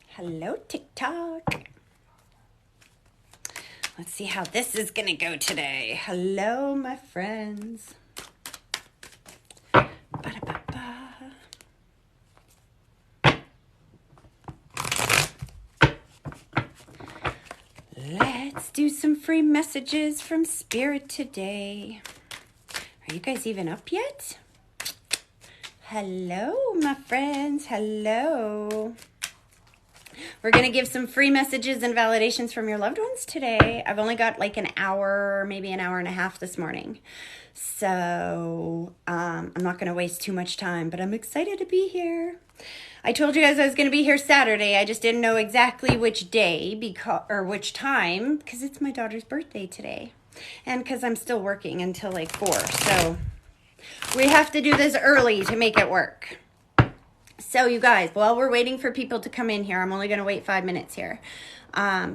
Hello, TikTok. Let's see how this is going to go today. Hello, my friends. Ba-da-ba-ba. Let's do some free messages from Spirit today. Are you guys even up yet? Hello, my friends. Hello. We're going to give some free messages and validations from your loved ones today. I've only got like an hour, maybe an hour and a half this morning. So I'm not going to waste too much time, but I'm excited to be here. I told you guys I was going to be here Saturday. I just didn't know exactly which day or which time because it's my daughter's birthday today. And because I'm still working until like 4. So we have to do this early to make it work. So you guys, while we're waiting for people to come in here, I'm only going to wait 5 minutes here.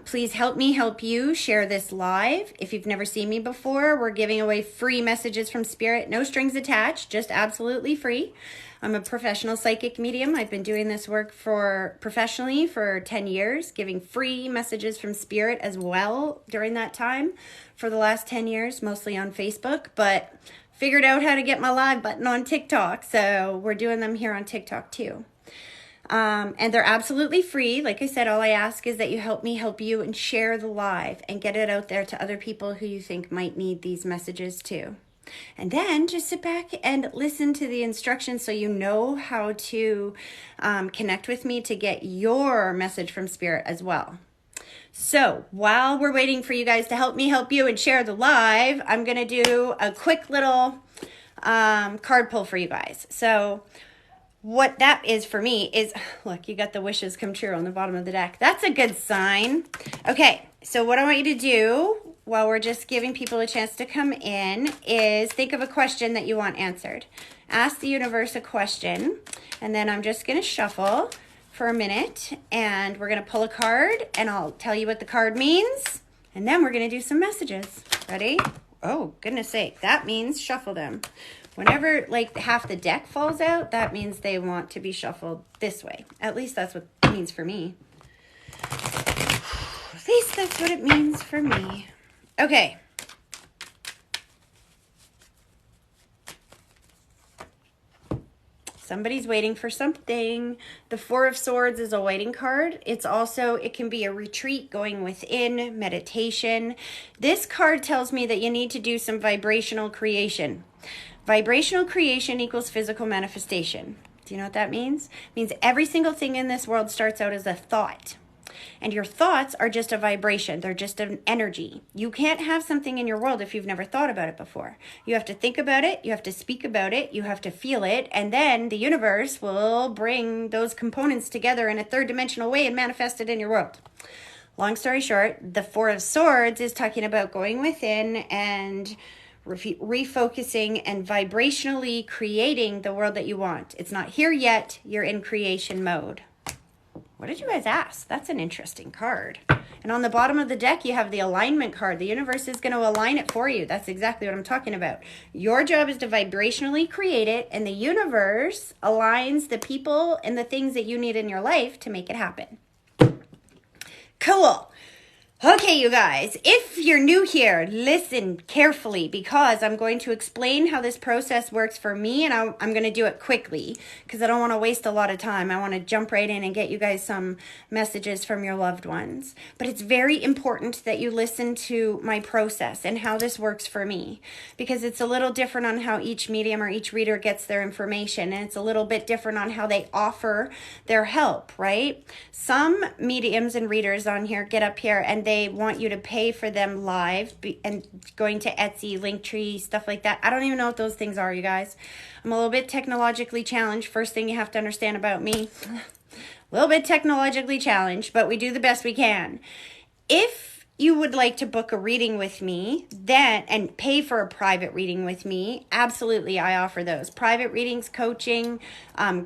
Please help me help you share this live. If you've never seen me before, we're giving away free messages from Spirit. No strings attached, just absolutely free. I'm a professional psychic medium. I've been doing this work professionally for 10 years, giving free messages from Spirit as well during that time for the last 10 years, mostly on Facebook, but figured out how to get my live button on TikTok, so we're doing them here on TikTok too. And they're absolutely free. Like I said, all I ask is that you help me help you and share the live and get it out there to other people who you think might need these messages too. And then just sit back and listen to the instructions so you know how to connect with me to get your message from Spirit as well. So while we're waiting for you guys to help me help you and share the live, I'm going to do a quick little card pull for you guys. So what that is for me is, look, you got the wishes come true on the bottom of the deck. That's a good sign. Okay, so what I want you to do while we're just giving people a chance to come in is think of a question that you want answered. Ask the universe a question, and then I'm just going to shuffle for a minute, and we're going to pull a card, and I'll tell you what the card means, and then we're going to do some messages. Ready? Oh, goodness sake. That means shuffle them. Whenever like half the deck falls out, that means they want to be shuffled this way. At least that's what it means for me. At least that's what it means for me. Okay. Somebody's waiting for something. The 4 of Swords is a waiting card. It can be a retreat, going within, meditation. This card tells me that you need to do some vibrational creation. Vibrational creation equals physical manifestation. Do you know what that means? It means every single thing in this world starts out as a thought. And your thoughts are just a vibration. They're just an energy. You can't have something in your world if you've never thought about it before. You have to think about it. You have to speak about it. You have to feel it. And then the universe will bring those components together in a third-dimensional way and manifest it in your world. Long story short, the 4 of Swords is talking about going within and refocusing and vibrationally creating the world that you want. It's not here yet. You're in creation mode. What did you guys ask? That's an interesting card. And on the bottom of the deck, you have the alignment card. The universe is going to align it for you. That's exactly what I'm talking about. Your job is to vibrationally create it, and the universe aligns the people and the things that you need in your life to make it happen. Cool. Okay, you guys, if you're new here, listen carefully because I'm going to explain how this process works for me, and I'm going to do it quickly because I don't want to waste a lot of time. I want to jump right in and get you guys some messages from your loved ones. But it's very important that you listen to my process and how this works for me because it's a little different on how each medium or each reader gets their information, and it's a little bit different on how they offer their help, right? Some mediums and readers on here get up here and they want you to pay for them live and going to Etsy, Linktree, stuff like that. I don't even know what those things are, you guys. I'm a little bit technologically challenged. First thing you have to understand about me, a little bit technologically challenged, but we do the best we can. If you would like to book a reading with me and pay for a private reading with me, absolutely, I offer those. Private readings, coaching,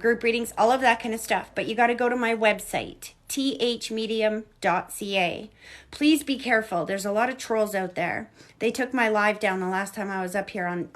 group readings, all of that kind of stuff. But you got to go to my website, THMedium.ca. Please be careful. There's a lot of trolls out there. They took my live down the last time I was up here on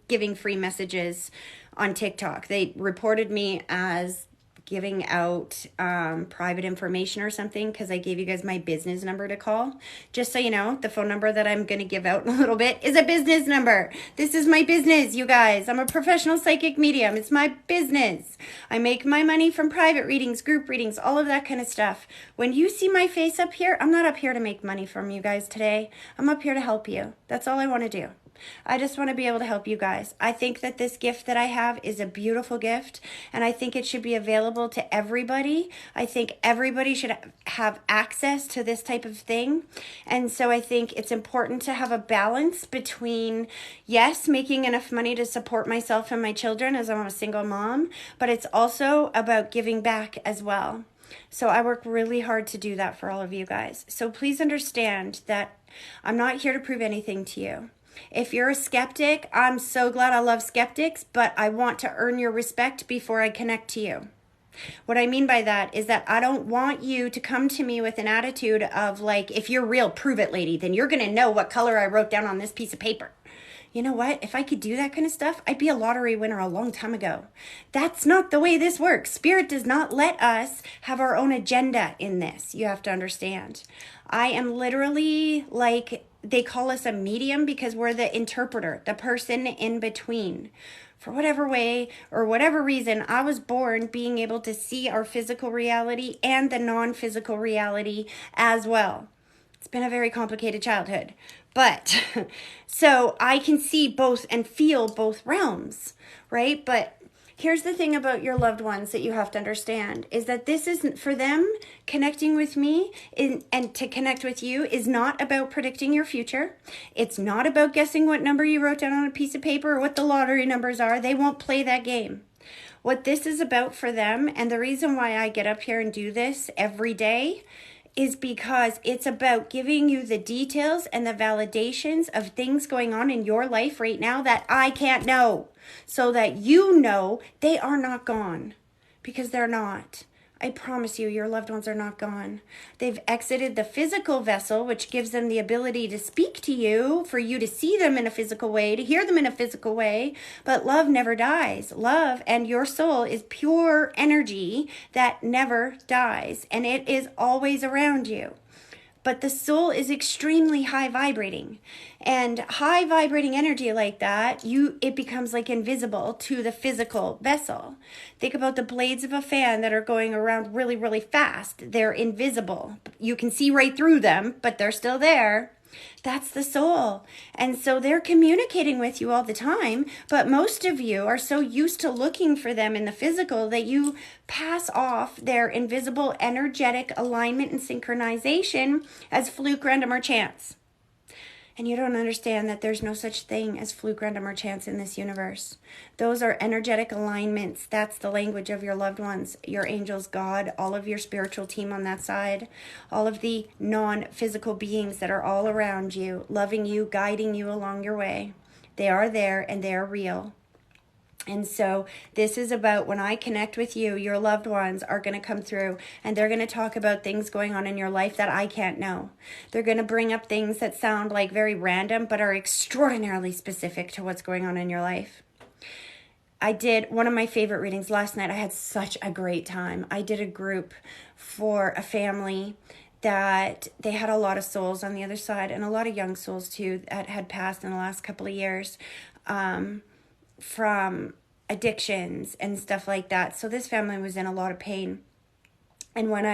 giving free messages on TikTok. They reported me as giving out private information or something because I gave you guys my business number to call. Just so you know, the phone number that I'm going to give out in a little bit is a business number. This is my business, you guys. I'm a professional psychic medium. It's my business. I make my money from private readings, group readings, all of that kind of stuff. When you see my face up here, I'm not up here to make money from you guys today. I'm up here to help you. That's all I want to do. I just want to be able to help you guys. I think that this gift that I have is a beautiful gift, and I think it should be available to everybody. I think everybody should have access to this type of thing. And so I think it's important to have a balance between, yes, making enough money to support myself and my children as I'm a single mom, but it's also about giving back as well. So I work really hard to do that for all of you guys. So please understand that I'm not here to prove anything to you. If you're a skeptic, I'm so glad. I love skeptics, but I want to earn your respect before I connect to you. What I mean by that is that I don't want you to come to me with an attitude of like, if you're real, prove it, lady, then you're going to know what color I wrote down on this piece of paper. You know what? If I could do that kind of stuff, I'd be a lottery winner a long time ago. That's not the way this works. Spirit does not let us have our own agenda in this. You have to understand. I am literally like, they call us a medium because we're the interpreter, the person in between. For whatever way or whatever reason, I was born being able to see our physical reality and the non-physical reality as well. It's been a very complicated childhood. But so I can see both and feel both realms, right? But here's the thing about your loved ones that you have to understand is that this isn't for them. Connecting with me and to connect with you is not about predicting your future. It's not about guessing what number you wrote down on a piece of paper or what the lottery numbers are. They won't play that game. What this is about for them, and the reason why I get up here and do this every day, is because it's about giving you the details and the validations of things going on in your life right now that I can't know, so that you know they are not gone, because they're not. I promise you, your loved ones are not gone. They've exited the physical vessel, which gives them the ability to speak to you, for you to see them in a physical way, to hear them in a physical way. But love never dies. Love and your soul is pure energy that never dies, and it is always around you. But the soul is extremely high vibrating, and high vibrating energy like that, it becomes like invisible to the physical vessel. Think about the blades of a fan that are going around really, really fast. They're invisible. You can see right through them, but they're still there. That's the soul. And so they're communicating with you all the time, but most of you are so used to looking for them in the physical that you pass off their invisible energetic alignment and synchronization as fluke, random, or chance. And you don't understand that there's no such thing as fluke, random, or chance in this universe. Those are energetic alignments. That's the language of your loved ones, your angels, God, all of your spiritual team on that side, all of the non-physical beings that are all around you, loving you, guiding you along your way. They are there and they are real. And so this is about when I connect with you, your loved ones are going to come through and they're going to talk about things going on in your life that I can't know. They're going to bring up things that sound like very random, but are extraordinarily specific to what's going on in your life. I did one of my favorite readings last night. I had such a great time. I did a group for a family that they had a lot of souls on the other side, and a lot of young souls too that had passed in the last couple of years. From addictions and stuff like that. So this family was in a lot of pain. And when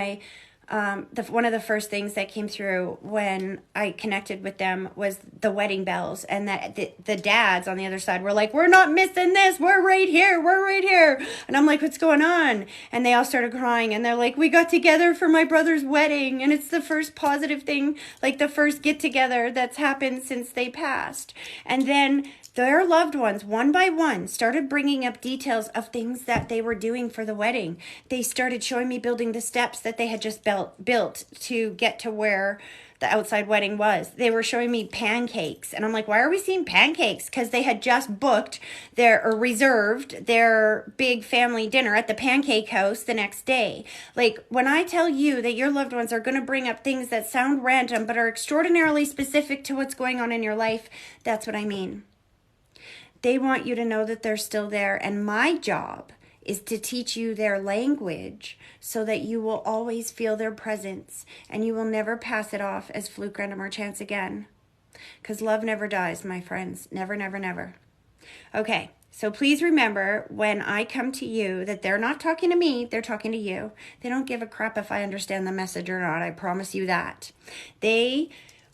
one of the first things that came through when I connected with them was the wedding bells, and that the dads on the other side were like, "We're not missing this. We're right here. We're right here." And I'm like, "What's going on?" And they all started crying, and they're like, "We got together for my brother's wedding, and it's the first positive thing, like the first get together that's happened since they passed." And then their loved ones, one by one, started bringing up details of things that they were doing for the wedding. They started showing me building the steps that they had just built to get to where the outside wedding was. They were showing me pancakes. And I'm like, why are we seeing pancakes? Because they had just booked reserved their big family dinner at the pancake house the next day. Like, when I tell you that your loved ones are going to bring up things that sound random but are extraordinarily specific to what's going on in your life, that's what I mean. They want you to know that they're still there. And my job is to teach you their language so that you will always feel their presence and you will never pass it off as fluke, random, or chance again. Because love never dies, my friends. Never, never, never. Okay, so please remember when I come to you that they're not talking to me, they're talking to you. They don't give a crap if I understand the message or not. I promise you that.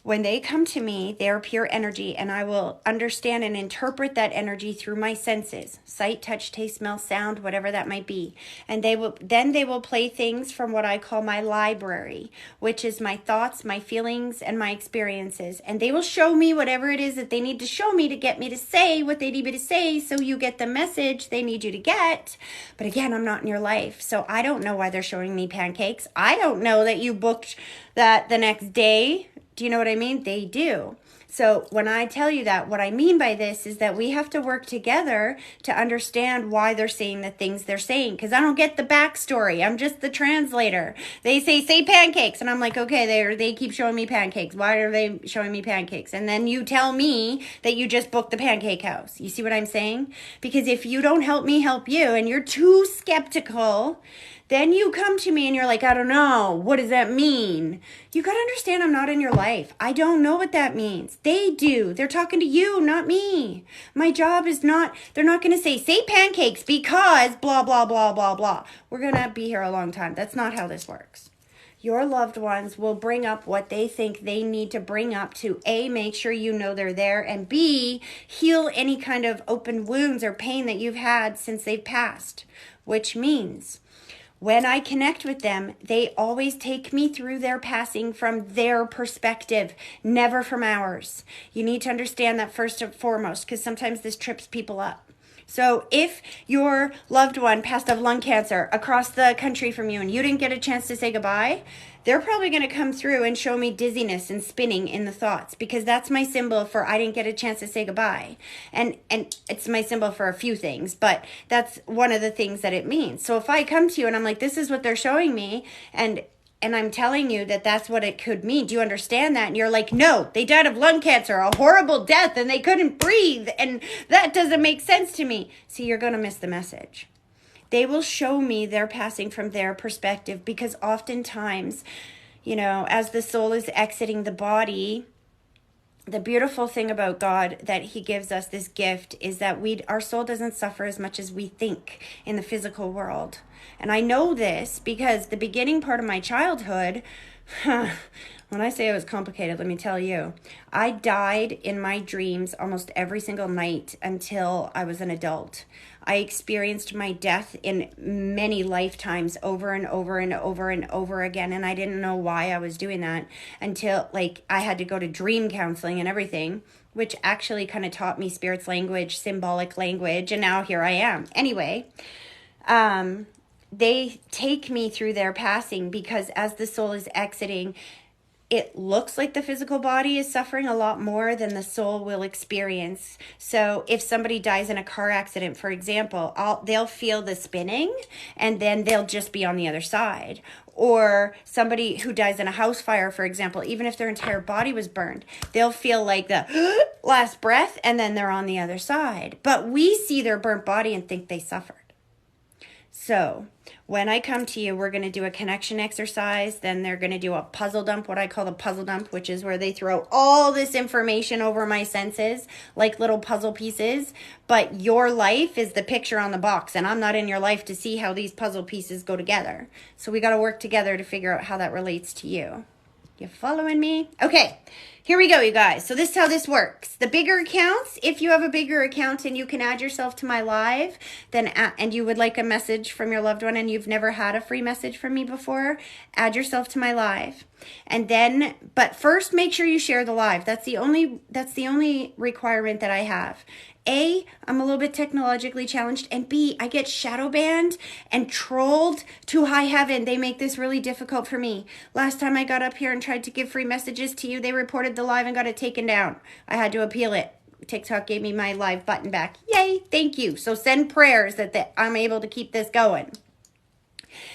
When they come to me, they're pure energy, and I will understand and interpret that energy through my senses: sight, touch, taste, smell, sound, whatever that might be. And they will play things from what I call my library, which is my thoughts, my feelings, and my experiences. And they will show me whatever it is that they need to show me to get me to say what they need me to say, so you get the message they need you to get. But again, I'm not in your life, so I don't know why they're showing me pancakes. I don't know that you booked that the next day. Do you know what I mean? They do. So when I tell you that, what I mean by this is that we have to work together to understand why they're saying the things they're saying. Because I don't get the backstory. I'm just the translator. They say pancakes. And I'm like, okay, they keep showing me pancakes. Why are they showing me pancakes? And then you tell me that you just booked the pancake house. You see what I'm saying? Because if you don't help me help you and you're too skeptical, then you come to me and you're like, I don't know. What does that mean? You got to understand I'm not in your life. I don't know what that means. They do. They're talking to you, not me. My job is not, they're not going to say pancakes because blah, blah, blah, blah, blah. We're going to be here a long time. That's not how this works. Your loved ones will bring up what they think they need to bring up to A, make sure you know they're there, and B, heal any kind of open wounds or pain that you've had since they've passed, which means when I connect with them, they always take me through their passing from their perspective, never from ours. You need to understand that first and foremost, because sometimes this trips people up. So if your loved one passed of lung cancer across the country from you and you didn't get a chance to say goodbye, they're probably going to come through and show me dizziness and spinning in the thoughts, because that's my symbol for I didn't get a chance to say goodbye. And it's my symbol for a few things, but that's one of the things that it means. So if I come to you and I'm like, this is what they're showing me, and I'm telling you that that's what it could mean. Do you understand that? And you're like, no, they died of lung cancer, a horrible death, and they couldn't breathe. And that doesn't make sense to me. See, you're going to miss the message. They will show me their passing from their perspective, because oftentimes, as the soul is exiting the body, the beautiful thing about God that he gives us this gift is that our soul doesn't suffer as much as we think in the physical world. And I know this because the beginning part of my childhood, when I say it was complicated, let me tell you, I died in my dreams almost every single night until I was an adult. I experienced my death in many lifetimes over and over and over and over again. And I didn't know why I was doing that until I had to go to dream counseling and everything, which actually kind of taught me spirit's language, symbolic language. And now here I am. Anyway, they take me through their passing because as the soul is exiting, it looks like the physical body is suffering a lot more than the soul will experience. So if somebody dies in a car accident, for example, they'll feel the spinning and then they'll just be on the other side. Or somebody who dies in a house fire, for example, even if their entire body was burned, they'll feel like the last breath and then they're on the other side. But we see their burnt body and think they suffered. So when I come to you, we're going to do a connection exercise. Then they're going to do a puzzle dump, what I call the puzzle dump, which is where they throw all this information over my senses like little puzzle pieces. But your life is the picture on the box, and I'm not in your life to see how these puzzle pieces go together. So we got to work together to figure out how that relates to you. You following me? Okay, here we go, you guys. So this is how this works. The bigger accounts, if you have a bigger account and you can add yourself to my live, and you would like a message from your loved one and you've never had a free message from me before, add yourself to my live. And then, but first make sure you share the live. That's the only requirement that I have. A, I'm a little bit technologically challenged, and B, I get shadow banned and trolled to high heaven. They make this really difficult for me. Last time I got up here and tried to give free messages to you, they reported the live and got it taken down. I had to appeal it. TikTok gave me my live button back. Yay, thank you. So send prayers that I'm able to keep this going.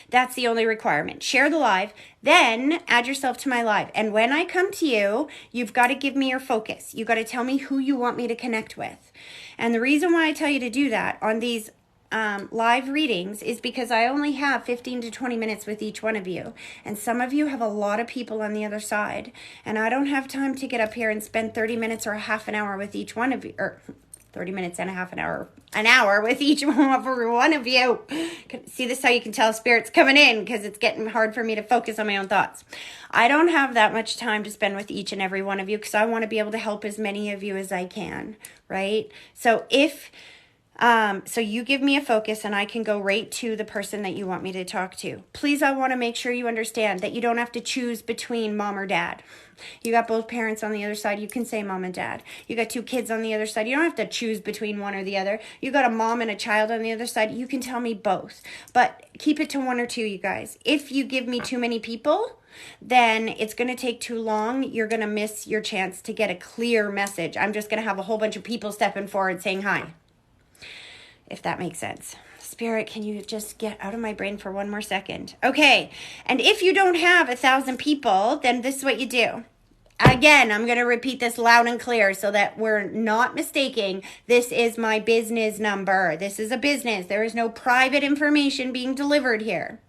That's the only requirement. Share the live, then add yourself to my live. And when I come to you, you've got to give me your focus. You got to tell me who you want me to connect with. And the reason why I tell you to do that on these live readings is because I only have 15 to 20 minutes with each one of you. And some of you have a lot of people on the other side. And I don't have time to get up here and spend 30 minutes or a half an hour with each one of you, or 30 minutes and a half an hour with each one of you. See this, how you can tell Spirit's coming in, because it's getting hard for me to focus on my own thoughts. I don't have that much time to spend with each and every one of you, because I want to be able to help as many of you as I can, right? So so you give me a focus and I can go right to the person that you want me to talk to. Please, I want to make sure you understand that you don't have to choose between mom or dad. You got both parents on the other side. You can say mom and dad. You got two kids on the other side. You don't have to choose between one or the other. You got a mom and a child on the other side. You can tell me both. But keep it to one or two, you guys. If you give me too many people, then it's going to take too long. You're going to miss your chance to get a clear message. I'm just going to have a whole bunch of people stepping forward saying hi, if that makes sense. Spirit, can you just get out of my brain for one more second? Okay. And if you don't have 1,000 people, then this is what you do. Again, I'm going to repeat this loud and clear so that we're not mistaking. This is my business number. This is a business. There is no private information being delivered here.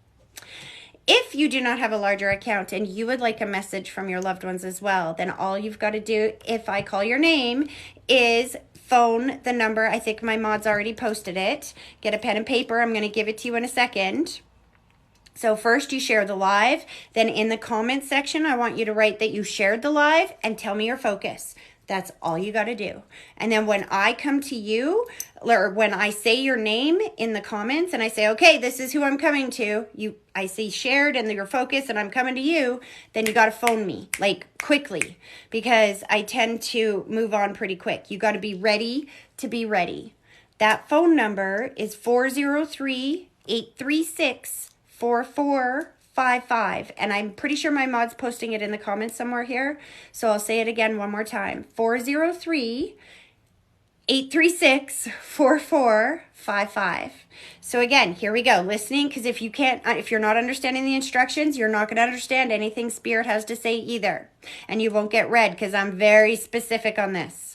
If you do not have a larger account and you would like a message from your loved ones as well, then all you've got to do, if I call your name, is phone the number. I think my mod's already posted it. Get a pen and paper. I'm going to give it to you in a second. So first you share the live, then in the comments section, I want you to write that you shared the live and tell me your focus. That's all you got to do. And then when I come to you, or when I say your name in the comments and I say, okay, this is who I'm coming to, I see shared and your focus and I'm coming to you, then you got to phone me, like, quickly, because I tend to move on pretty quick. You got to be ready to be ready. That phone number is 403-836-4455. And I'm pretty sure my mod's posting it in the comments somewhere here. So I'll say it again one more time. 403-836-4455. So again, here we go. Listening, because if you're not understanding the instructions, you're not going to understand anything Spirit has to say either. And you won't get read, because I'm very specific on this.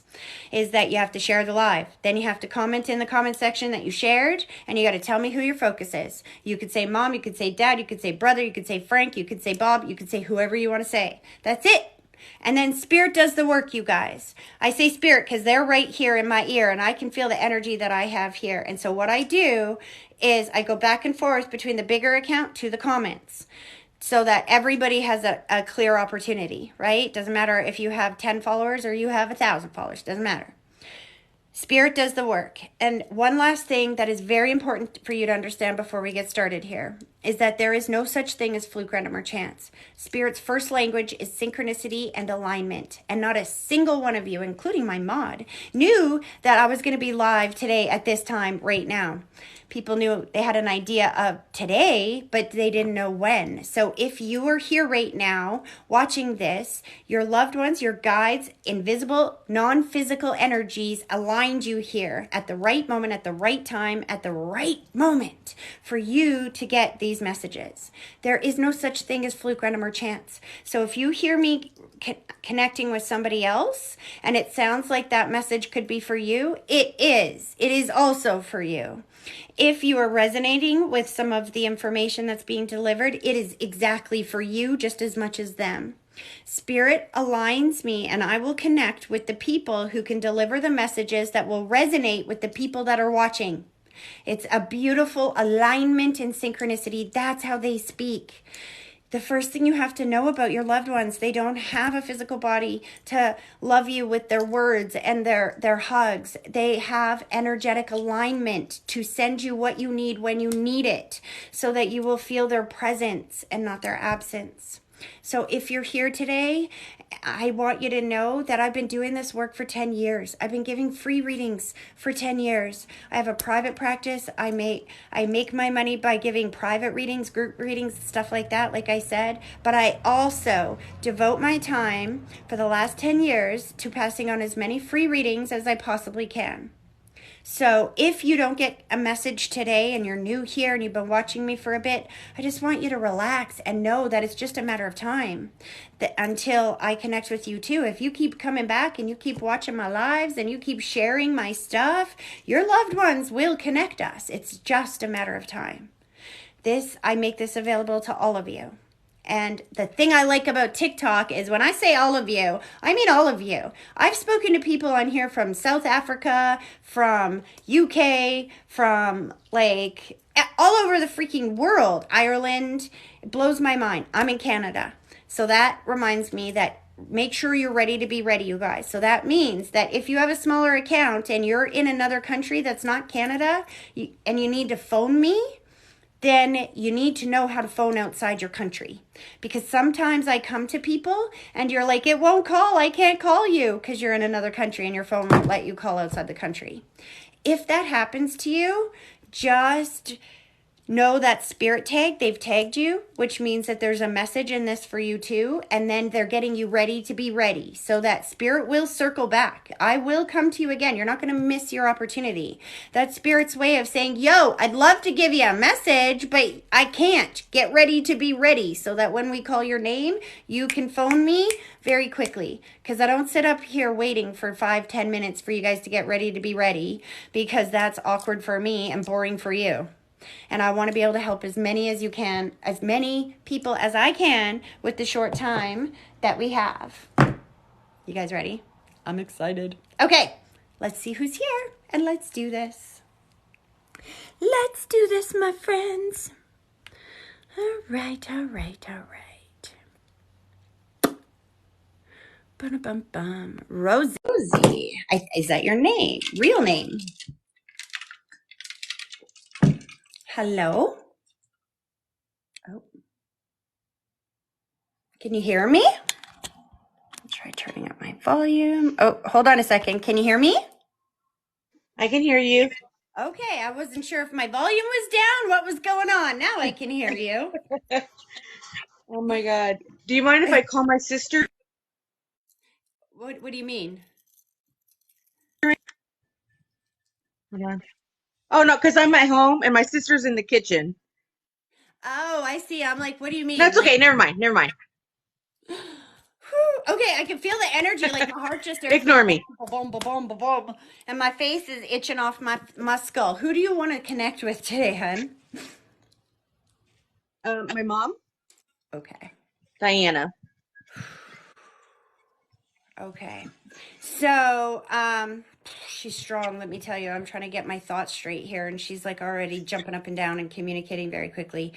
Is that you have to share the live. Then you have to comment in the comment section that you shared, and you got to tell me who your focus is. You could say mom, you could say dad, you could say brother, you could say Frank, you could say Bob, you could say whoever you want to say. That's it. And then Spirit does the work, you guys. I say Spirit because they're right here in my ear, and I can feel the energy that I have here. And so what I do is I go back and forth between the bigger account to the comments, so that everybody has a clear opportunity, right? Doesn't matter if you have 10 followers or you have 1,000 followers. Doesn't matter. Spirit does the work. And one last thing that is very important for you to understand before we get started here is that there is no such thing as fluke, random, or chance. Spirit's first language is synchronicity and alignment. And not a single one of you, including my mod, knew that I was going to be live today at this time right now. People knew they had an idea of today, but they didn't know when. So if you are here right now watching this, your loved ones, your guides, invisible, non-physical energies aligned you here at the right moment, at the right time, at the right moment for you to get these messages. There is no such thing as fluke, random, or chance. So if you hear me connecting with somebody else and it sounds like that message could be for you, it is. It is also for you. If you are resonating with some of the information that's being delivered, it is exactly for you just as much as them. Spirit aligns me, and I will connect with the people who can deliver the messages that will resonate with the people that are watching. It's a beautiful alignment and synchronicity. That's how they speak. The first thing you have to know about your loved ones, they don't have a physical body to love you with their words and their hugs. They have energetic alignment to send you what you need when you need it, so that you will feel their presence and not their absence. So if you're here today, I want you to know that I've been doing this work for 10 years. I've been giving free readings for 10 years. I have a private practice. I make my money by giving private readings, group readings, stuff like that, like I said. But I also devote my time for the last 10 years to passing on as many free readings as I possibly can. So if you don't get a message today and you're new here and you've been watching me for a bit, I just want you to relax and know that it's just a matter of time that until I connect with you too. If you keep coming back and you keep watching my lives and you keep sharing my stuff, your loved ones will connect us. It's just a matter of time. I make this available to all of you. And the thing I like about TikTok is when I say all of you, I mean all of you. I've spoken to people on here from South Africa, from UK, from like all over the freaking world, Ireland. It blows my mind. I'm in Canada. So that reminds me that make sure you're ready to be ready, you guys. So that means that if you have a smaller account and you're in another country that's not Canada and you need to phone me, then you need to know how to phone outside your country. Because sometimes I come to people and you're like, it won't call. I can't call you because you're in another country and your phone won't let you call outside the country. If that happens to you, just know that spirit tag, they've tagged you, which means that there's a message in this for you too. And then they're getting you ready to be ready. So that spirit will circle back. I will come to you again. You're not going to miss your opportunity. That's spirit's way of saying, yo, I'd love to give you a message, but I can't. Get ready to be ready so that when we call your name, you can phone me very quickly. Because I don't sit up here waiting for 5-10 minutes for you guys to get ready to be ready, because that's awkward for me and boring for you. And I want to be able to help as many as you can, as many people as I can with the short time that we have. You guys ready? I'm excited. Okay, let's see who's here and let's do this. Let's do this, my friends. All right, all right, all right. Bum-bum-bum. Rosie. Is that your name? Real name? Hello? Oh. Can you hear me? I'll try turning up my volume. Oh, hold on a second. Can you hear me? I can hear you. Okay, I wasn't sure if my volume was down, what was going on. Now I can hear you. Oh my God. Do you mind if I call my sister? What do you mean? Hold on. Oh no, because I'm at home and my sister's in the kitchen. Oh, I see. I'm like, what do you mean? That's Like, okay. Never mind. Never mind. whew, okay, I can feel the energy. Like my heart just started to go Ignore boom, me. boom, boom, boom, boom, boom, and my face is itching off my skull. Who do you want to connect with today, hun? My mom, Okay. Diana. Okay. So, she's strong, let me tell you. I'm trying to get my thoughts straight here, and she's like already jumping up and down and communicating very quickly.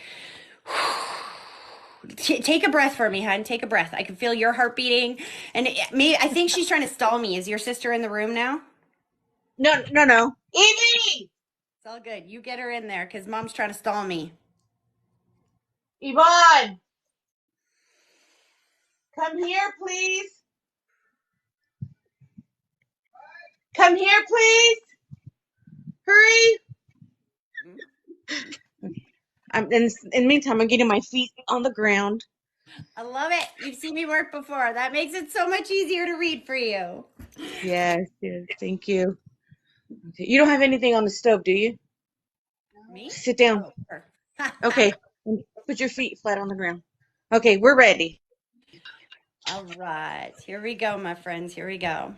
Take a breath for me, hun. Take a breath. I can feel your heart beating, and I think she's trying to stall me. Is your sister in the room now? No, no, no. Evie! It's all good. You get her in there because mom's trying to stall me. Yvonne, come here, please. Come here, please. Hurry. In the meantime, I'm getting my feet on the ground. I love it. You've seen me work before. That makes it so much easier to read for you. Yes, yes. Thank you. Okay. You don't have anything on the stove, do you? Me? Sit down. Oh, her. Okay. Put your feet flat on the ground. Okay, we're ready. All right. Here we go, my friends. Here we go.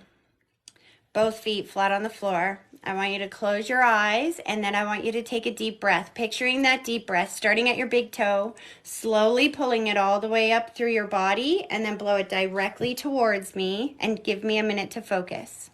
Both feet flat on the floor. I want you to close your eyes and then I want you to take a deep breath. Picturing that deep breath, starting at your big toe, slowly pulling it all the way up through your body and then blow it directly towards me and give me a minute to focus.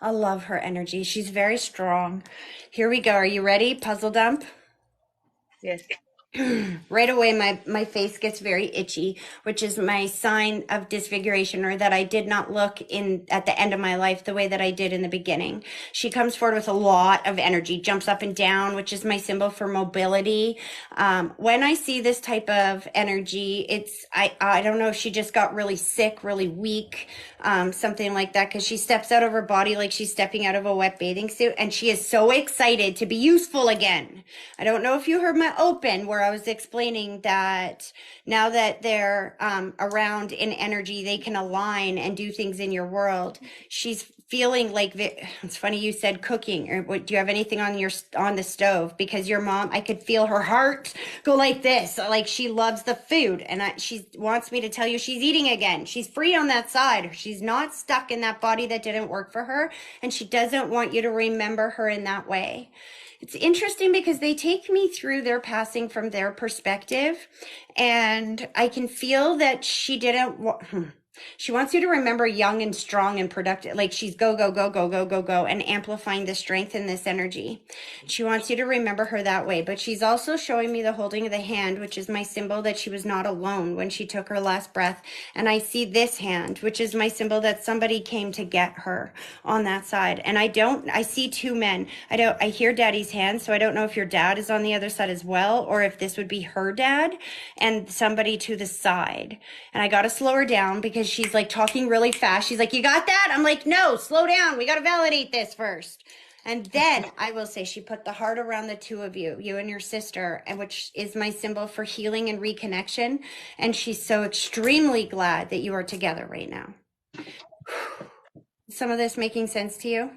I love her energy. She's very strong. Here we go. Are you ready? Puzzle dump. Yes. Right away my face gets very itchy, which is my sign of disfiguration, or that I did not look in at the end of my life the way that I did in the beginning. She comes forward with a lot of energy, jumps up and down, which is my symbol for mobility. When I see this type of energy, I don't know if she just got really sick, really weak, something like that, because she steps out of her body like she's stepping out of a wet bathing suit, and she is so excited to be useful again. I don't know if you heard my open where I was explaining that now that they're around in energy, they can align and do things in your world. She's feeling like it's funny you said cooking, or what, do you have anything on your on the stove? Because your mom, I could feel her heart go like this, like she loves the food, and she wants me to tell you she's eating again. She's free on that side. She's not stuck in that body that didn't work for her, and she doesn't want you to remember her in that way. It's interesting because they take me through their passing from their perspective, and I can feel that she wants you to remember young and strong and productive, like she's go, go, go, go, go, go, go, and amplifying the strength in this energy. She wants you to remember her that way, but she's also showing me the holding of the hand, which is my symbol that she was not alone when she took her last breath. And I see this hand, which is my symbol that somebody came to get her on that side. And I see two men. I hear daddy's hand, so I don't know if your dad is on the other side as well, or if this would be her dad and somebody to the side. And I got to slow her down because she's like talking really fast. She's like, "You got that?" I'm like, "No, slow down. We got to validate this first." And then I will say she put the heart around the two of you, you and your sister, and which is my symbol for healing and reconnection. And she's so extremely glad that you are together right now. Some of this making sense to you?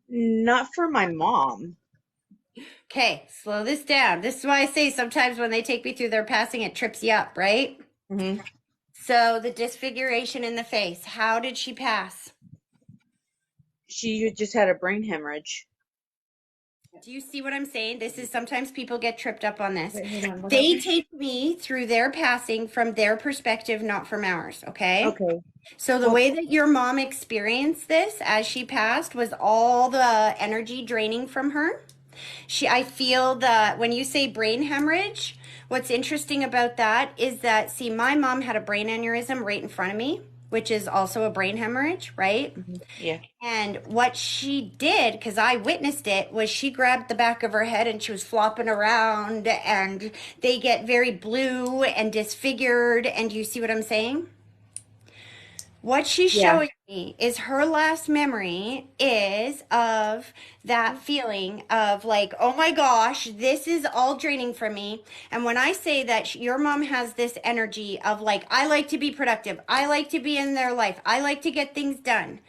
Not for my mom. Okay, slow this down. This is why I say sometimes when they take me through their passing, it trips you up, right? Hmm. So the disfiguration in the face, how did she pass? She just had a brain hemorrhage. Do you see what I'm saying? This is sometimes people get tripped up on this. Wait, hold on. What They happened? take me through their passing from their perspective, not from ours. Okay. Okay. So the Well, way that your mom experienced this as she passed was all the energy draining from her. I feel that when you say brain hemorrhage, what's interesting about that is that, see, my mom had a brain aneurysm right in front of me, which is also a brain hemorrhage, right? yeah. And what she did, because I witnessed it, was she grabbed the back of her head and she was flopping around, and they get very blue and disfigured. And you see what I'm saying? What she's Yeah. showing me is her last memory is of that feeling of like, oh my gosh, this is all draining from me. And when I say that your mom has this energy of like, I like to be productive, I like to be in their life, I like to get things done.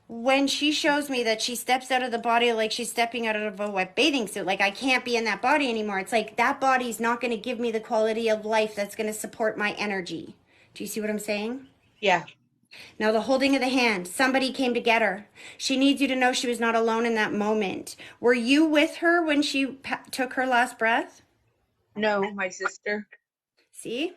When she shows me that she steps out of the body like she's stepping out of a wet bathing suit, like I can't be in that body anymore, it's like that body's not going to give me the quality of life that's going to support my energy. Do you see what I'm saying? Yeah. Now, the holding of the hand, somebody came to get her. She needs you to know she was not alone in that moment. Were you with her when she took her last breath? No, my sister. See?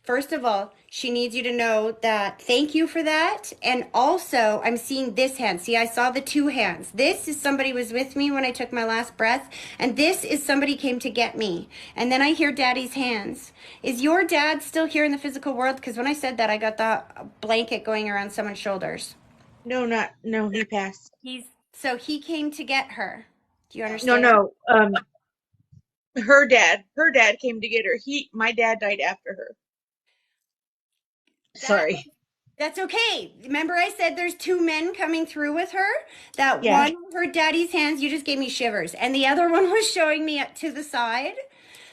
First of all, she needs you to know that thank you for that. And also, I'm seeing this hand. See, I saw the two hands. This is somebody was with me when I took my last breath. And this is somebody came to get me. And then I hear daddy's hands. Is your dad still here in the physical world? Because when I said that, I got the blanket going around someone's shoulders. No, not no, he passed. So he came to get her. Do you No, understand? no. Her dad came to get her. My dad died after her. That Sorry. That's okay. Remember I said there's two men coming through with her? That Yeah. one, her daddy's hands, you just gave me shivers. And the other one was showing me to the side.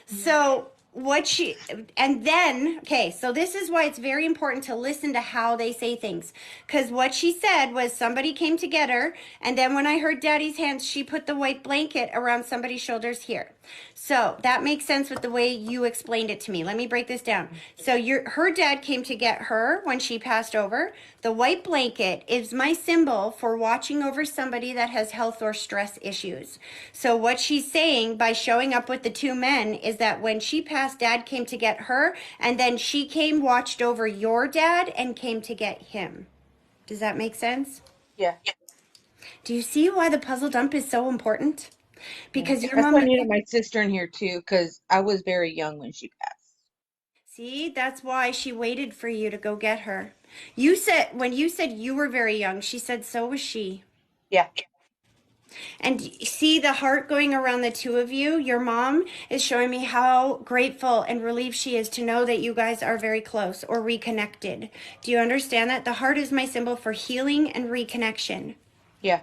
So what she and then okay, so this is why it's very important to listen to how they say things, because what she said was somebody came to get her, and then when I heard daddy's hands, she put the white blanket around somebody's shoulders here. So that makes sense with the way you explained it to me. Let me break this down. So her dad came to get her when she passed over. The white blanket is my symbol for watching over somebody that has health or stress issues. So what she's saying by showing up with the two men is that when she passed, dad came to get her, and then she came, watched over your dad, and came to get him. Does that make sense? Yeah. Do you see why the puzzle dump is so important? Yeah. because your That's why mom, I needed my sister in here too, because I was very young when she passed. see, that's why she waited for you to go get her. You said, when you said you were very young, she said so was she. Yeah. And see the heart going around the two of you. Your mom is showing me how grateful and relieved she is to know that you guys are very close or reconnected. Do you understand that? The heart is my symbol for healing and reconnection. Yeah.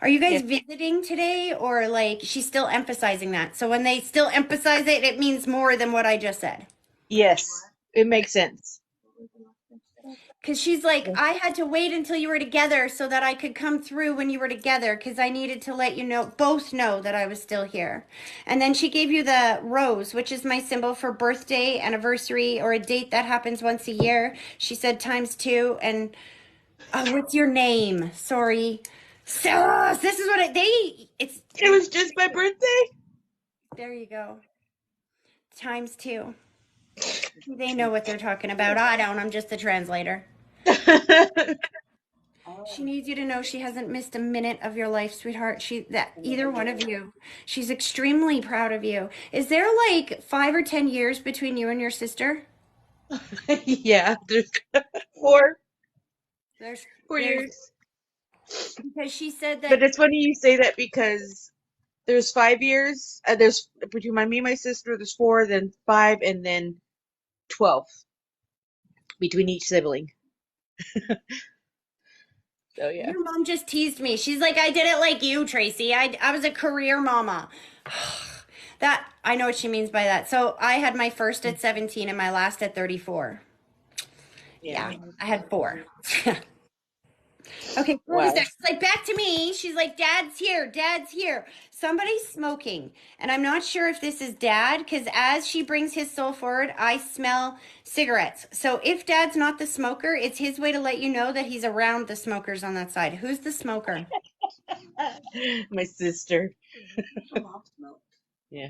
Are you guys Yes. visiting today or like she's still emphasizing that? So when they still emphasize it, it means more than what I just said. Yes. It makes sense. Because she's like, Yeah. I had to wait until you were together so that I could come through when you were together because I needed to let you know, both know that I was still here. And then she gave you the rose, which is my symbol for birthday, anniversary, or a date that happens once a year. She said times two. And what's your name? Sorry. So this is what It was just my birthday. there you go. Times two. They know what they're talking about. I don't. I'm just the translator. She needs you to know she hasn't missed a minute of your life, sweetheart. She that either one of you. She's extremely proud of you. Is there like 5 or 10 years between you and your sister? Yeah, there's four There's four there's years. because she said But that it's funny you say that because there's 5 years. There's between me and my sister. There's four, then five, and then 12 between each sibling. So yeah. your mom just teased me. She's like, I did it like you, Tracy. I was a career mama. That I know what she means by that. So I had my first at 17 and my last at 34. Yeah. Yeah, I had four. Okay, what is Wow. that? She's like, back to me. She's like, Dad's here. Dad's here. Somebody's smoking. And I'm not sure if this is Dad, because as she brings his soul forward, I smell cigarettes. So if Dad's not the smoker, it's his way to let you know that he's around the smokers on that side. Who's the smoker? My sister. Yeah.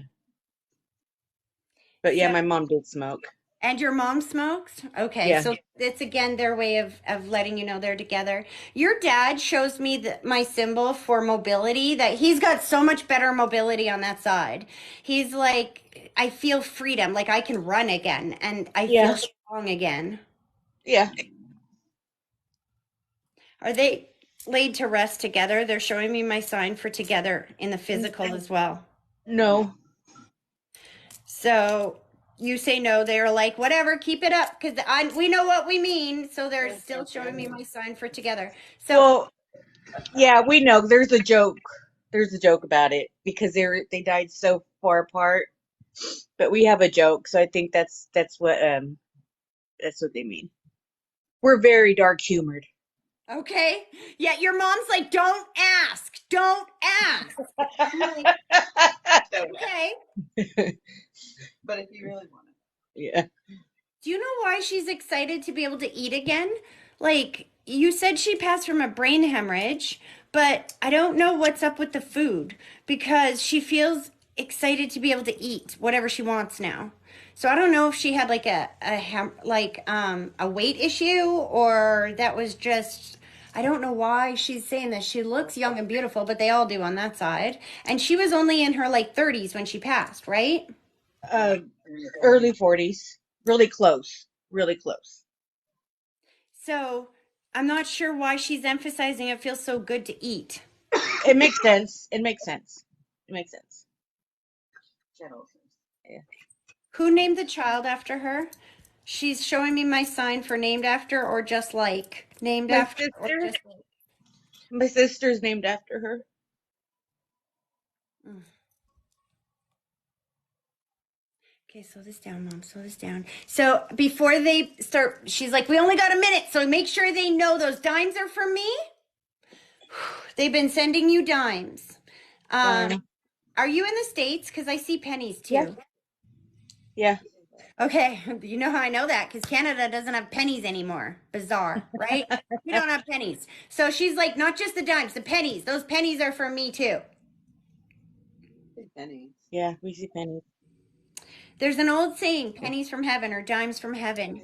But yeah, So my mom did smoke. and your mom smokes? Okay, Yeah. so it's again their way of letting you know they're together. Your dad shows me my symbol for mobility, that he's got so much better mobility on that side. He's like, I feel freedom, like I can run again and I Yeah. feel strong again. Yeah. Are they laid to rest together? They're showing me my sign for together in the physical as well. No. So you say no, they're like, whatever, keep it up because we know what we mean. So they're still showing me my sign for together. So Well, yeah, we know. There's a joke. There's a joke about it because they died so far apart. But we have a joke, so I think that's what they mean. We're very dark humored. okay. Yeah, your mom's like, don't ask. Don't ask. I'm like, Don't okay. ask. Yeah. Do you know why she's excited to be able to eat again? Like, you said she passed from a brain hemorrhage, but I don't know what's up with the food because she feels excited to be able to eat whatever she wants now. So I don't know if she had like a weight issue or that was just I don't know why she's saying this. She looks young and beautiful, but they all do on that side. And she was only in her like 30s when she passed, right? Uh, early 40s. Really close. Really close. So I'm not sure why she's emphasizing it feels so good to eat. It makes sense. It makes sense. It makes sense. Yeah. Who named the child after her? She's showing me my sign for named after or just like. Named My after or sister. just like. My sister's named after her. Mm. Okay, slow this down, Mom. Slow this down. So before they start, she's like, we only got a minute, so make sure they know those dimes are for me. They've been sending you dimes. Uh, Are you in the States? Because I see pennies yeah. too. Yeah. Okay, you know how I know that? Because Canada doesn't have pennies anymore. Bizarre, right? We don't have pennies. So she's like, not just the dimes, the pennies. Those pennies are for me too. Yeah. We see pennies. There's an old saying, pennies from heaven or dimes from heaven.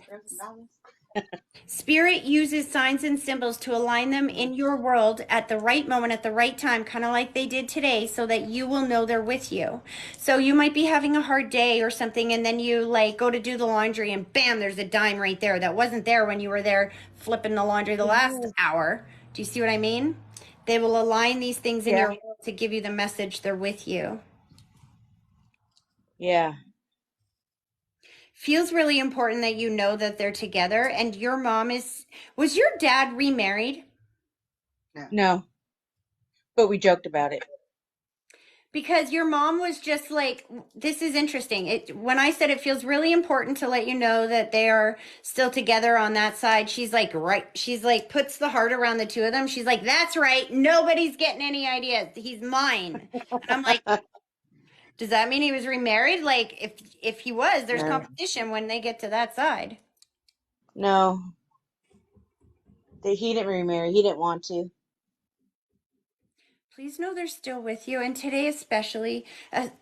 Spirit uses signs and symbols to align them in your world at the right moment, at the right time, kind of like they did today, so that you will know they're with you. So you might be having a hard day or something, and then you like go to do the laundry, and bam, there's a dime right there that wasn't there when you were there flipping the laundry the last Mhm. hour. Do you see what I mean? They will align these things in Yeah, your world to give you the message they're with you. yeah. Feels really important that you know that they're together, and your mom was your dad remarried? No, but we joked about it. Because your mom was just like, this is interesting. When I said it feels really important to let you know that they are still together on that side, she's like, right. She's like, puts the heart around the two of them. She's like, that's right. Nobody's getting any ideas. He's mine. And I'm like, does that mean he was remarried? Like, if he was, there's No, competition when they get to that side. no, he didn't remarry. He didn't want to. Please know they're still with you. And today, especially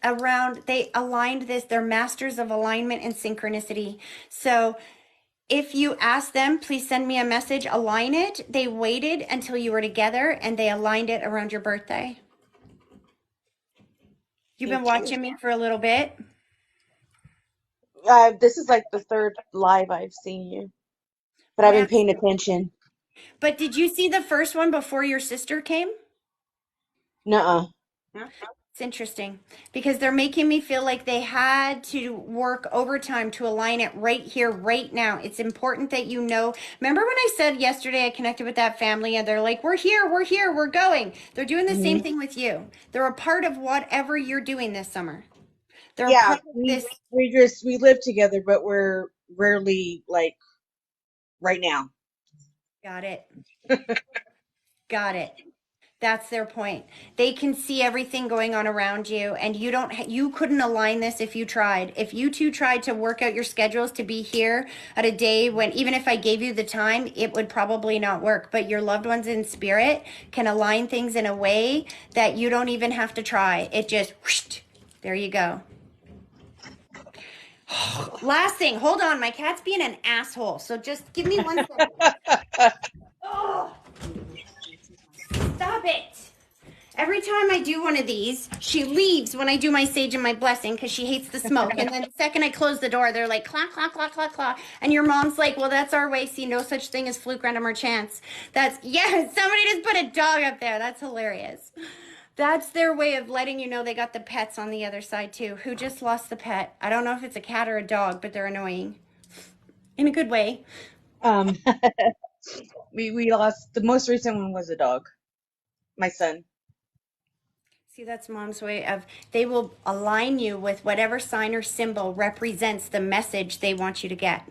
around, they aligned this, they're masters of alignment and synchronicity. So if you ask them, please send me a message, align it. They waited until you were together and they aligned it around your birthday. You've been Thank you. watching me for a little bit. This is like the third live I've seen you, but I've been Max, paying attention. but did you see the first one before your sister came? Nuh-uh. It's interesting because they're making me feel like they had to work overtime to align it right here, right now. It's important that you know. Remember when I said yesterday I connected with that family and they're like, we're here, we're going. They're doing the same Hmm. thing with you. They're a part of whatever you're doing this summer. They're a Yeah, part of this. we live together, but we're rarely like right now. Got it. Got it. That's their point. They can see everything going on around you and you couldn't align this if you tried. If you two tried to work out your schedules to be here at a day when even if I gave you the time, it would probably not work. But your loved ones in spirit can align things in a way that you don't even have to try. It just whoosh, there you go. Last thing, hold on, my cat's being an asshole. So just give me 1 second. Oh, stop it. Every time I do one of these, she leaves when I do my sage and my blessing because she hates the smoke. And then the second I close the door, they're like, clack, clack, clack, clack, clack. And your mom's like, well, that's our way. See, no such thing as fluke, random, or chance. Yeah, somebody just put a dog up there. That's hilarious. That's their way of letting you know they got the pets on the other side too. Who just lost the pet? I don't know if it's a cat or a dog, but they're annoying in a good way. Um, we lost the most recent one was a dog, my son. See, that's mom's way of they will align you with whatever sign or symbol represents the message they want you to get.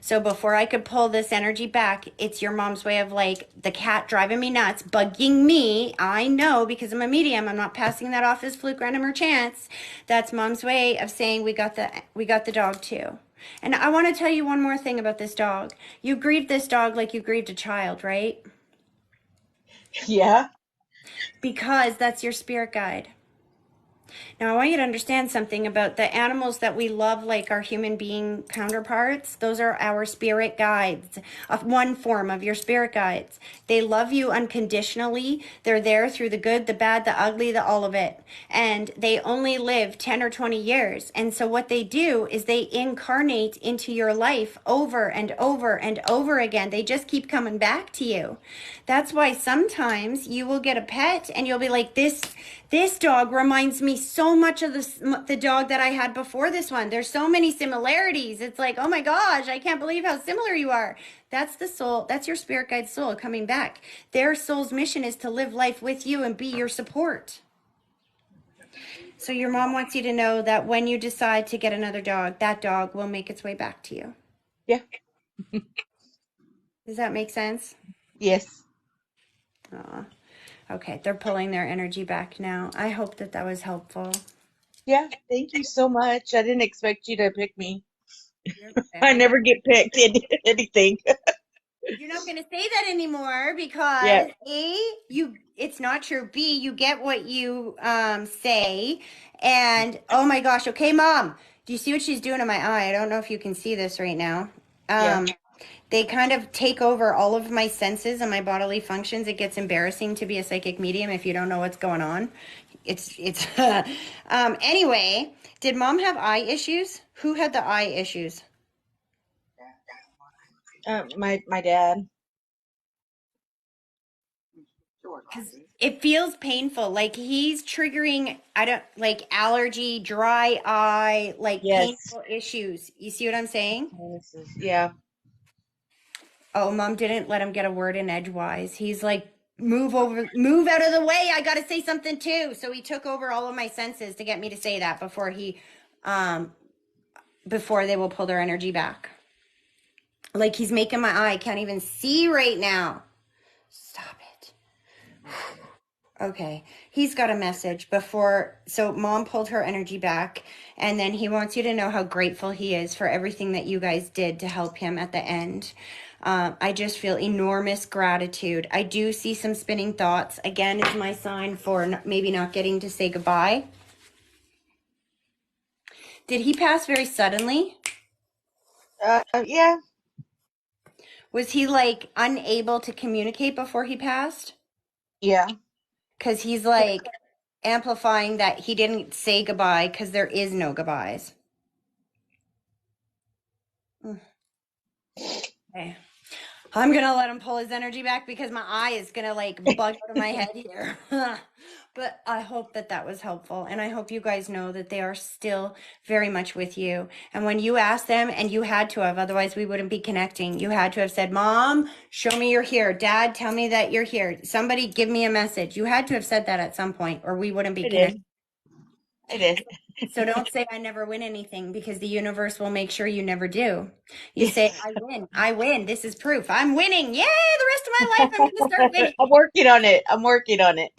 So before I could pull this energy back, it's your mom's way of like the cat driving me nuts, bugging me. I know because I'm a medium. I'm not passing that off as fluke, random, or chance. That's mom's way of saying we got the dog too. And I want to tell you one more thing about this dog. You grieved this dog like you grieved a child, right? Yeah, Because that's your spirit guide. Now, I want you to understand something about the animals that we love, like our human being counterparts. Those are our spirit guides, of one form of your spirit guides. They love you unconditionally. They're there through the good, the bad, the ugly, the all of it. And they only live 10 or 20 years. And so, what they do is they incarnate into your life over and over and over again. They just keep coming back to you. That's why sometimes you will get a pet and you'll be like, this dog reminds me so much of the dog that I had before this one. There's so many similarities. It's like, oh my gosh, I can't believe how similar you are. That's the soul. That's your spirit guide soul coming back. Their soul's mission is to live life with you and be your support. So your mom wants you to know that when you decide to get another dog, that dog will make its way back to you. yeah, Does that make sense? yes, Aw. Okay, they're pulling their energy back now. I hope that that was helpful. yeah. Thank you so much. I didn't expect you to pick me. You're I very never get picked in anything. You're not going to say that anymore Yeah, because A, you it's not true. B, you get what you say. And oh my gosh, okay, mom. Do you see what she's doing in my eye? I don't know if you can see this right now. yeah. Um they kind of take over all of my senses and my bodily functions. It gets embarrassing to be a psychic medium if you don't know what's going on. It's anyway, did mom have eye issues? Who had the eye issues? My dad. Because it feels painful. Like he's triggering, I don't like allergy, dry eye, like Yes. painful issues. You see what I'm saying? Yeah. Oh, mom didn't let him get a word in edgewise. He's like, move over, move out of the way. I got to say something too. So he took over all of my senses to get me to say that um, before they will pull their energy back. Like he's making my eye. I can't even see right now. Stop it. Okay. He's got a message before. So mom pulled her energy back. And then he wants you to know how grateful he is for everything that you guys did to help him at the end. I just feel enormous gratitude. I do see some spinning thoughts. Again, it's my sign for maybe not getting to say goodbye. Did he pass very suddenly? Yeah. Was he like unable to communicate before he passed? Yeah. Because he's like amplifying that he didn't say goodbye because there is no goodbyes. Okay. I'm gonna let him pull his energy back because my eye is gonna like bug out of my head here. But I hope that that was helpful, and I hope you guys know that they are still very much with you. And when you asked them, and you had to have, otherwise we wouldn't be connecting. You had to have said, "Mom, show me you're here. Dad, tell me that you're here. Somebody give me a message." You had to have said that at some point, or we wouldn't be I connected. did. I did. So don't say I never win anything because the universe will make sure you never do. You say I win. I win. This is proof. I'm winning. Yay! The rest of my life I'm going to start winning. I'm working on it. I'm working on it.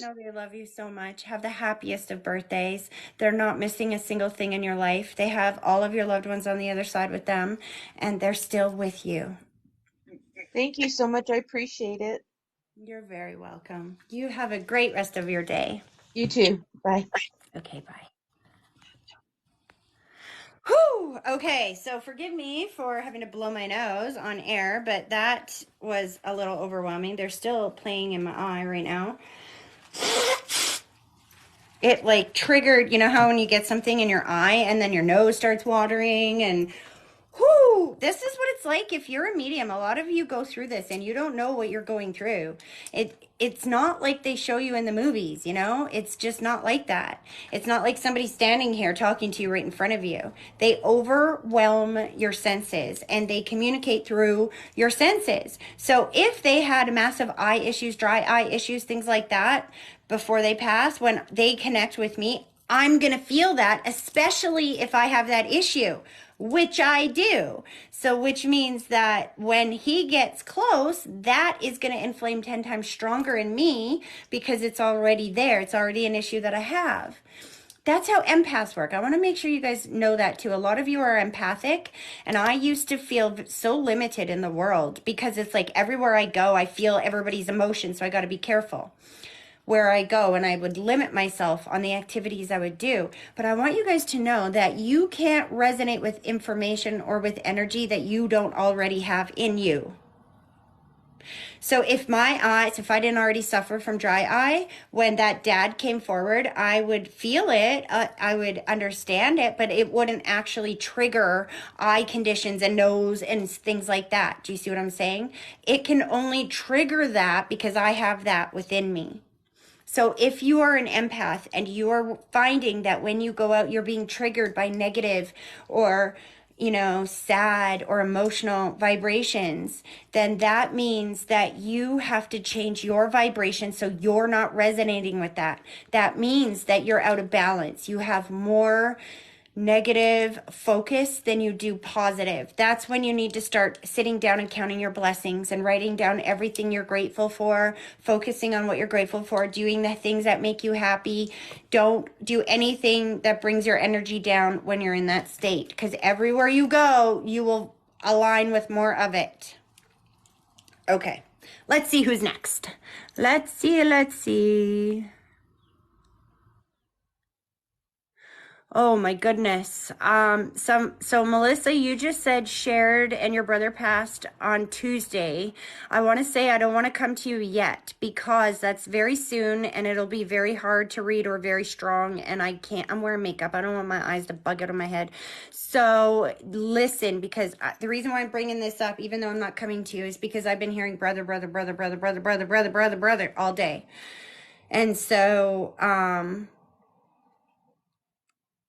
No, they love you so much. Have the happiest of birthdays. They're not missing a single thing in your life. They have all of your loved ones on the other side with them, and they're still with you. Thank you so much. I appreciate it. You're very welcome. You have a great rest of your day. You too. Bye. Okay, bye. Whew. Okay, so forgive me for having to blow my nose on air, but that was a little overwhelming. They're still playing in my eye right now. It like triggered, you know how when you get something in your eye and then your nose starts watering and whoo, this is what it's like if you're a medium. A lot of you go through this and you don't know what you're going through. It's not like they show you in the movies, you know? It's just not like that. It's not like somebody standing here talking to you right in front of you. They overwhelm your senses and they communicate through your senses. So if they had massive eye issues, dry eye issues, things like that before they pass, when they connect with me, I'm going to feel that, especially if I have that issue, which I do. So, which means that when he gets close, that is going to inflame 10 times stronger in me because it's already there. It's already an issue that I have. That's how empaths work. I want to make sure you guys know that too. A lot of you are empathic, and I used to feel so limited in the world because it's like everywhere I go, I feel everybody's emotions, so I got to be careful where I go, and I would limit myself on the activities I would do. But I want you guys to know that you can't resonate with information or with energy that you don't already have in you. So if my eyes, if I didn't already suffer from dry eye, when that dad came forward, I would feel it, I would understand it, but it wouldn't actually trigger eye conditions and nose and things like that. Do you see what I'm saying? It can only trigger that because I have that within me. So if you are an empath and you are finding that when you go out, you're being triggered by negative or, sad or emotional vibrations, then that means that you have to change your vibration so you're not resonating with that. That means that you're out of balance. You have more negative focus than you do positive. That's when you need to start sitting down and counting your blessings and writing down everything you're grateful for, focusing on what you're grateful for, doing the things that make you happy. Don't do anything that brings your energy down when you're in that state, because everywhere you go, you will align with more of it. Okay, let's see who's next. Let's see. Oh my goodness. So Melissa, you just said shared and your brother passed on Tuesday. I want to say I don't want to come to you yet because that's very soon and it'll be very hard to read or very strong and I'm wearing makeup. I don't want my eyes to bug out of my head. So listen, because the reason why I'm bringing this up, even though I'm not coming to you, is because I've been hearing brother, brother, brother, brother, brother, brother, brother, brother, brother all day. And so,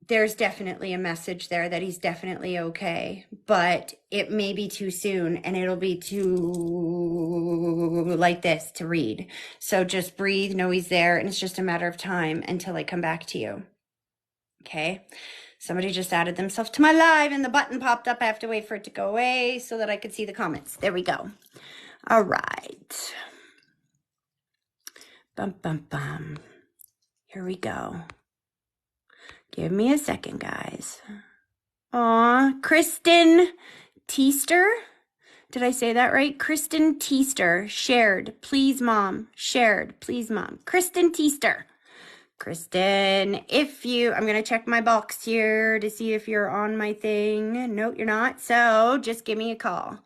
there's definitely a message there that he's definitely okay, but it may be too soon and it'll be too like this to read. So just breathe, know he's there, and it's just a matter of time until I come back to you. Okay. Somebody just added themselves to my live and the button popped up. I have to wait for it to go away so that I could see the comments. There we go. All right. Bum, bum, bum. Here we go. Give me a second, guys. Aw, Kristen Teester. Did I say that right? Kristen Teester. Shared. Please, Mom. Shared. Please, Mom. Kristen Teester. Kristen, I'm going to check my box here to see if you're on my thing. No, you're not. So just give me a call.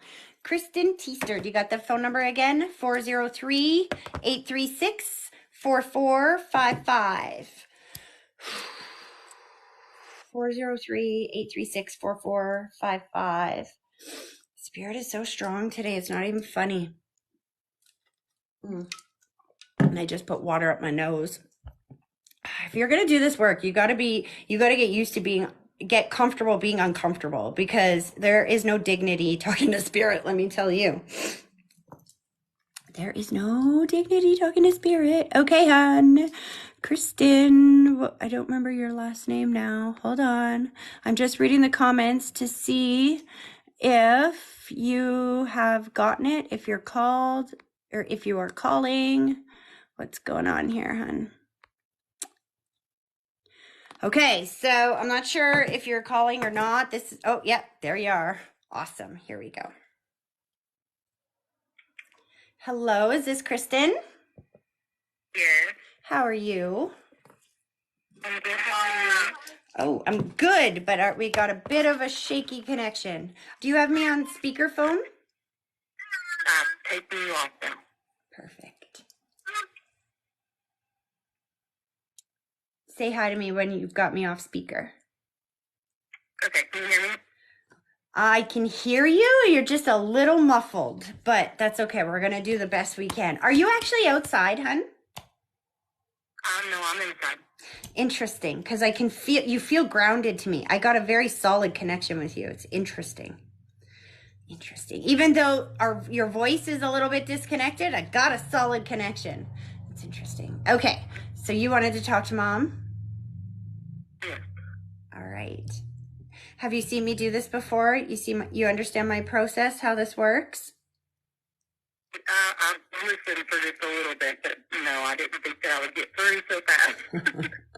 Kristen Teester. Do you got the phone number again? 403-836-4455. 403-836-4455. Spirit is so strong today. It's not even funny. And I just put water up my nose. If you're going to do this work, you got to get used to get comfortable being uncomfortable, because there is no dignity talking to spirit. Let me tell you, there is no dignity talking to spirit. Okay, hon. Kristen, I don't remember your last name now. Hold on. I'm just reading the comments to see if you have gotten it, if you're called, or if you are calling. What's going on here, hon? Okay, so I'm not sure if you're calling or not. Oh, yep, there you are. Awesome. Here we go. Hello, is this Kristen? Yes. How are you? I'm good. How are you? Oh, I'm good, but we got a bit of a shaky connection. Do you have me on speakerphone? Taking you off then. Perfect. Say hi to me when you've got me off speaker. Okay, can you hear me? I can hear you. You're just a little muffled, but that's okay. We're going to do the best we can. Are you actually outside, hun? No, I'm inside. Interesting, because I can you feel grounded to me. I got a very solid connection with you. It's interesting. Interesting. Even though your voice is a little bit disconnected, I got a solid connection. It's interesting. Okay, so you wanted to talk to Mom? Yes. All right. Have you seen me do this before? You understand my process, how this works? I've listened for just a little bit, but no, I didn't think that I would get through so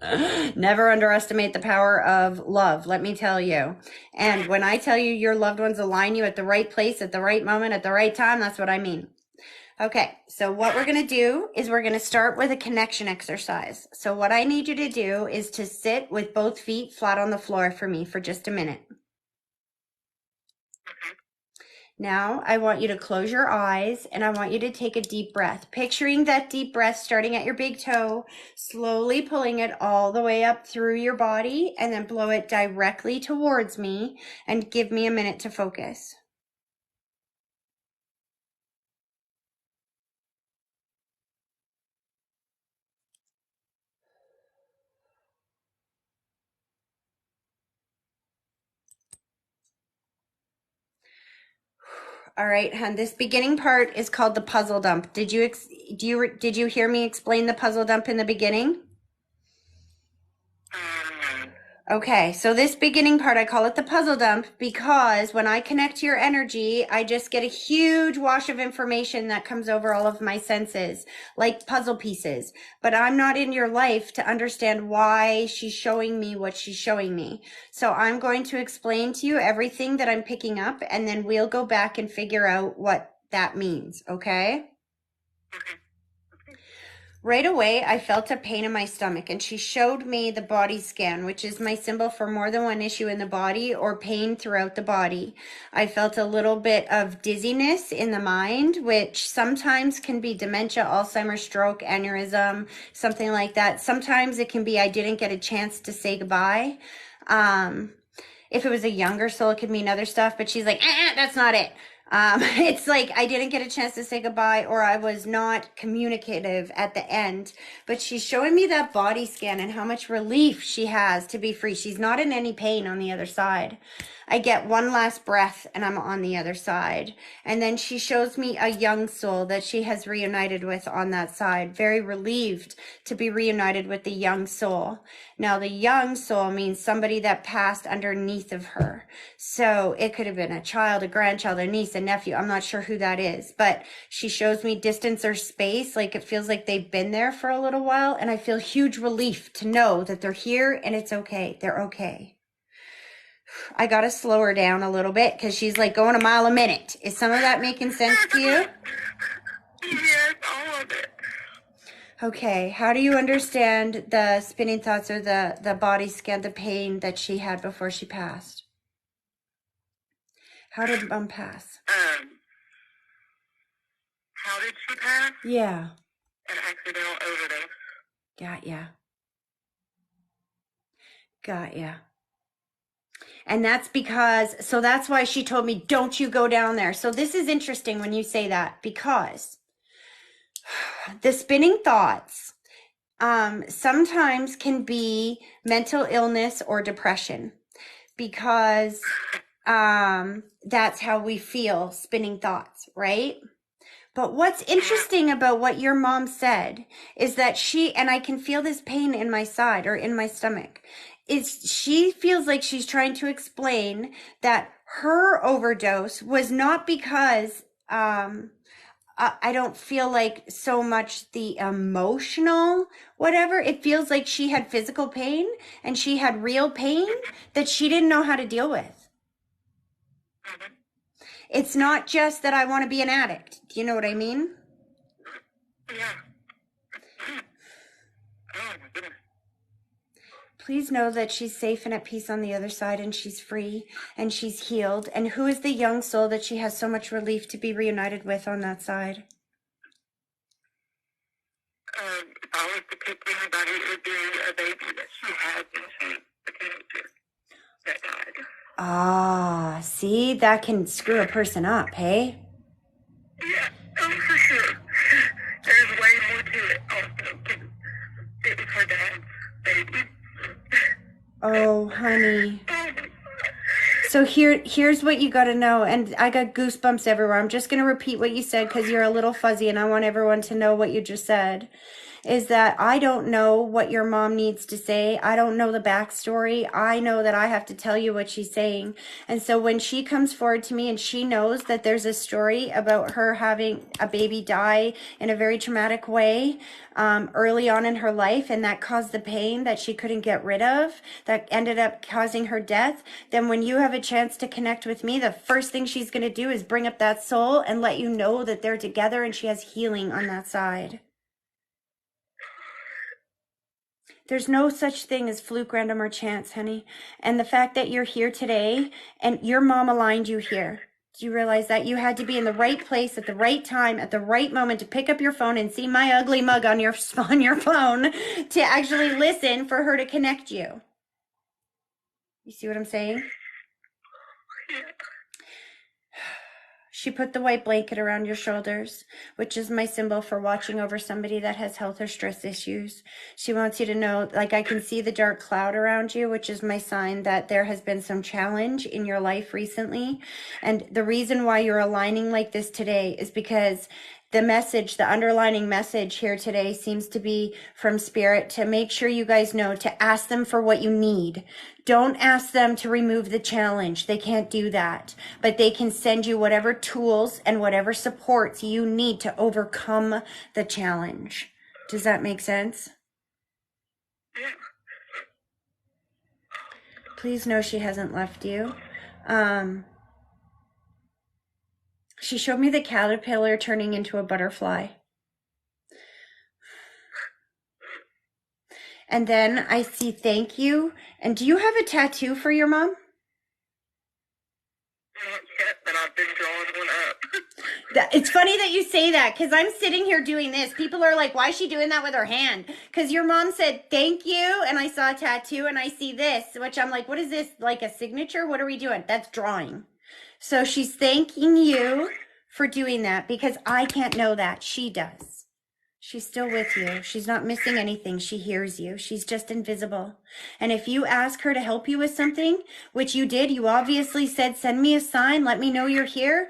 fast. Never underestimate the power of love, let me tell you. And when I tell you your loved ones align you at the right place, at the right moment, at the right time, that's what I mean. Okay, so what we're going to do is we're going to start with a connection exercise. So what I need you to do is to sit with both feet flat on the floor for me for just a minute. Now, I want you to close your eyes and I want you to take a deep breath. Picturing that deep breath starting at your big toe, slowly pulling it all the way up through your body, and then blow it directly towards me and give me a minute to focus. All right, hon. This beginning part is called the puzzle dump. Did you hear me explain the puzzle dump in the beginning? Okay, so this beginning part, I call it the puzzle dump because when I connect to your energy, I just get a huge wash of information that comes over all of my senses, like puzzle pieces. But I'm not in your life to understand why she's showing me what she's showing me. So I'm going to explain to you everything that I'm picking up, and then we'll go back and figure out what that means, okay? Right away, I felt a pain in my stomach, and she showed me the body scan, which is my symbol for more than one issue in the body or pain throughout the body. I felt a little bit of dizziness in the mind, which sometimes can be dementia, Alzheimer's, stroke, aneurysm, something like that. Sometimes it can be I didn't get a chance to say goodbye. Um, if it was a younger soul, it could mean other stuff, but she's like, that's not it. It's like I didn't get a chance to say goodbye, or I was not communicative at the end. But she's showing me that body scan and how much relief she has to be free. She's not in any pain on the other side. I get one last breath and I'm on the other side. And then she shows me a young soul that she has reunited with on that side. Very relieved to be reunited with the young soul. Now, the young soul means somebody that passed underneath of her. So it could have been a child, a grandchild, a niece, a nephew. I'm not sure who that is, but she shows me distance or space. Like it feels like they've been there for a little while. And I feel huge relief to know that they're here and it's okay. They're okay. I got to slow her down a little bit because she's like going a mile a minute. Is some of that making sense to you? Yes, all of it. Okay. How do you understand the spinning thoughts or the body scan, the pain that she had before she passed? How did Mom pass? How did she pass? Yeah. An accidental overdose. Got ya. Got ya. And that's because, so that's why she told me, don't you go down there. So this is interesting when you say that, because the spinning thoughts sometimes can be mental illness or depression, because that's how we feel, spinning thoughts, right? But what's interesting about what your mom said is that she, and I can feel this pain in my side or in my stomach, is she feels like she's trying to explain that her overdose was not because I don't feel like so much the emotional whatever. It feels like she had physical pain and she had real pain that she didn't know how to deal with. It's not just that I want to be an addict. Do you know what I mean? Yeah. Oh my goodness. Please know that she's safe and at peace on the other side, and she's free and she's healed. And who is the young soul that she has so much relief to be reunited with on that side? If I was to pick anybody, it would be a baby that she had when she became a kid that died. Ah, see, that can screw a person up, hey? Yeah, for sure. There's way more to it also, because it was her dad's baby. Oh, honey. Oh my God. So here's what you got to know, and I got goosebumps everywhere. I'm just going to repeat what you said because you're a little fuzzy, and I want everyone to know what you just said. Is that I don't know what your mom needs to say. I don't know the backstory. I know that I have to tell you what she's saying. And so when she comes forward to me and she knows that there's a story about her having a baby die in a very traumatic way early on in her life, and that caused the pain that she couldn't get rid of, that ended up causing her death, then when you have a chance to connect with me, the first thing she's going to do is bring up that soul and let you know that they're together and she has healing on that side. There's no such thing as fluke, random, or chance, honey. And the fact that you're here today and your mom aligned you here. Do you realize that you had to be in the right place at the right time, at the right moment to pick up your phone and see my ugly mug on your phone to actually listen for her to connect you? You see what I'm saying? Yeah. She put the white blanket around your shoulders, which is my symbol for watching over somebody that has health or stress issues. She wants you to know, like I can see the dark cloud around you, which is my sign that there has been some challenge in your life recently. And the reason why you're aligning like this today is because the message, the underlining message here today seems to be from Spirit to make sure you guys know to ask them for what you need. Don't ask them to remove the challenge. They can't do that. But they can send you whatever tools and whatever supports you need to overcome the challenge. Does that make sense? Yeah. Please know she hasn't left you. She showed me the caterpillar turning into a butterfly. And then I see thank you. And do you have a tattoo for your mom? Not yet, but I've been drawing one up. It's funny that you say that because I'm sitting here doing this. People are like, why is she doing that with her hand? Because your mom said thank you, and I saw a tattoo, and I see this, which I'm like, what is this? Like a signature? What are we doing? That's drawing. So she's thanking you for doing that because I can't know that. She does. She's still with you. She's not missing anything. She hears you. She's just invisible. And if you ask her to help you with something, which you did, you obviously said, send me a sign, let me know you're here.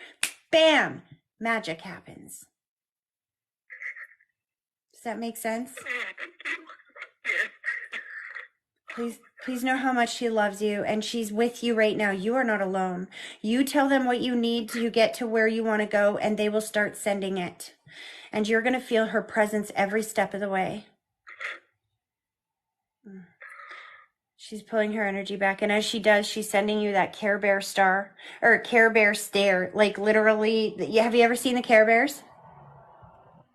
Bam! Magic happens. Does that make sense? Please know how much she loves you and she's with you right now. You are not alone. You tell them what you need to get to where you want to go and they will start sending it. And you're going to feel her presence every step of the way. She's pulling her energy back. And as she does, she's sending you that Care Bear star or Care Bear stare. Like literally, have you ever seen the Care Bears?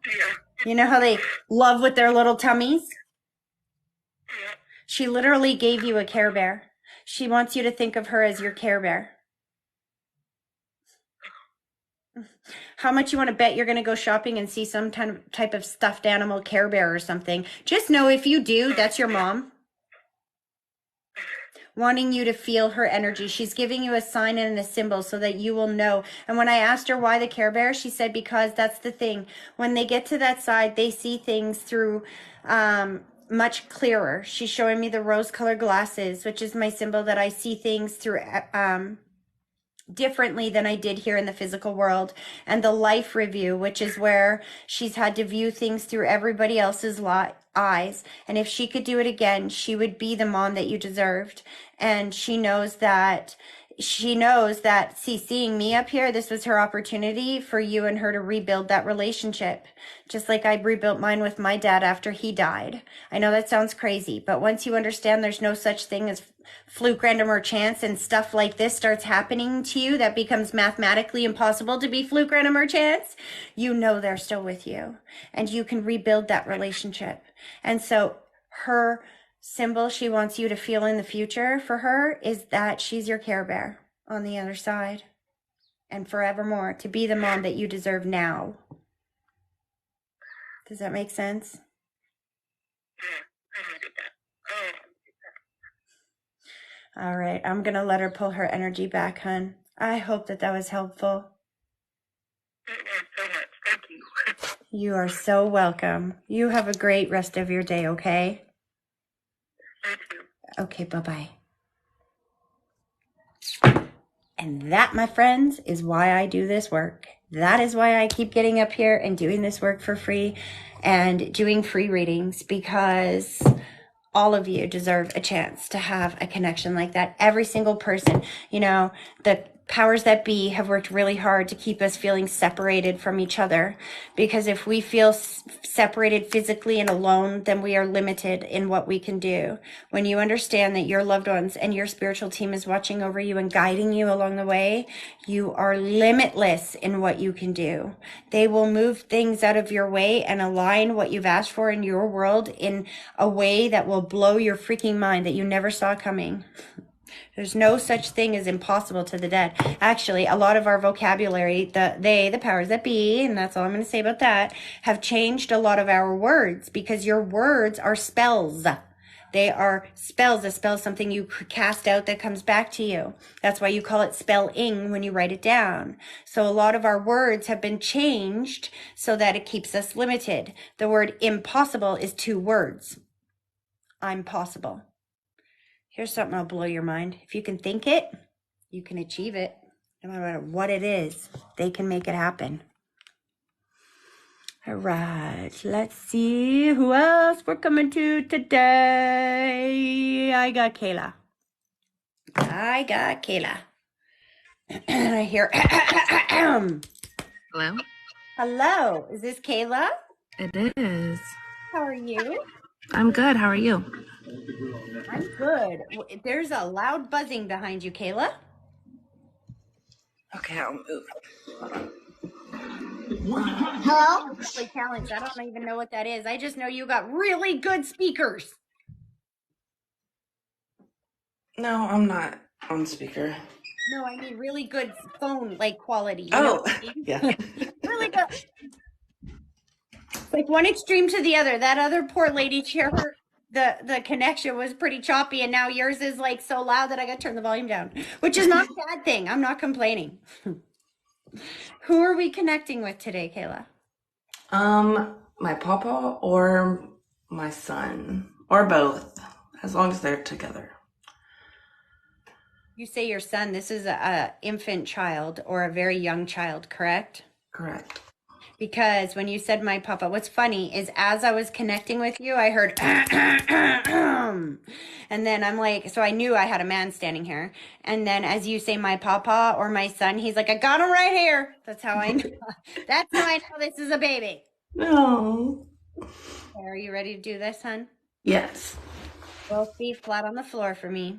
Yeah. You know how they love with their little tummies? Yeah. She literally gave you a Care Bear. She wants you to think of her as your Care Bear. How much you want to bet you're going to go shopping and see some type of stuffed animal Care Bear or something? Just know if you do, that's your mom wanting you to feel her energy. She's giving you a sign and a symbol so that you will know. And when I asked her why the Care Bear, she said because that's the thing. When they get to that side, they see things through much clearer. She's showing me the rose-colored glasses, which is my symbol that I see things through differently than I did here in the physical world, and the life review, which is where she's had to view things through everybody else's eyes. And if she could do it again, she would be the mom that you deserved. And she knows that seeing me up here, this was her opportunity for you and her to rebuild that relationship, just like I rebuilt mine with my dad after he died. I know that sounds crazy, but once you understand there's no such thing as fluke, random, or chance, and stuff like this starts happening to you that becomes mathematically impossible to be fluke, random, or chance, you know they're still with you and you can rebuild that relationship. And so her symbol she wants you to feel in the future for her is that she's your Care Bear on the other side and forevermore, to be the mom that you deserve now. Does that make sense? Yeah, I get that. Oh. All right, I'm going to let her pull her energy back, hun. I hope that was helpful. It was so much. Thank you. You are so welcome. You have a great rest of your day, okay? Thank you. Okay, bye-bye. And that, my friends, is why I do this work. That is why I keep getting up here and doing this work for free and doing free readings, because all of you deserve a chance to have a connection like that. Every single person, the powers that be have worked really hard to keep us feeling separated from each other, because if we feel separated physically and alone, then we are limited in what we can do. When you understand that your loved ones and your spiritual team is watching over you and guiding you along the way, you are limitless in what you can do. They will move things out of your way and align what you've asked for in your world in a way that will blow your freaking mind that you never saw coming. There's no such thing as impossible to the dead. Actually, a lot of our vocabulary, the powers that be, and that's all I'm going to say about that, have changed a lot of our words, because your words are spells. They are spells. A spell is something you cast out that comes back to you. That's why you call it spelling when you write it down. So a lot of our words have been changed so that it keeps us limited. The word impossible is 2 words. I'm possible. Here's something that'll blow your mind. If you can think it, you can achieve it. No matter what it is, they can make it happen. All right, let's see who else we're coming to today. I got Kayla. I hear Hello? Hello, is this Kayla? It is. How are you? I'm good. How are you? I'm good. There's a loud buzzing behind you, Kayla. Okay, I'll move. Hello? Talents. I don't even know what that is. I just know you got really good speakers. No, I'm not on speaker. No, I mean really good phone like quality. You know what Oh, I mean? yeah. Really good. Like one extreme to the other. That other poor lady chair, the connection was pretty choppy, and now yours is like so loud that I got to turn the volume down, which is not a bad thing. I'm not complaining. Who are we connecting with today, Kayla? My papa or my son, or both, as long as they're together. You say your son. This is a infant child or a very young child, correct? Correct. Because when you said my papa, what's funny is as I was connecting with you, I heard, and then I'm like, so I knew I had a man standing here. And then as you say my papa or my son, he's like, I got him right here. That's how I know. That's how I know this is a baby. No. Okay, are you ready to do this, hon? Yes. Both feet flat on the floor for me.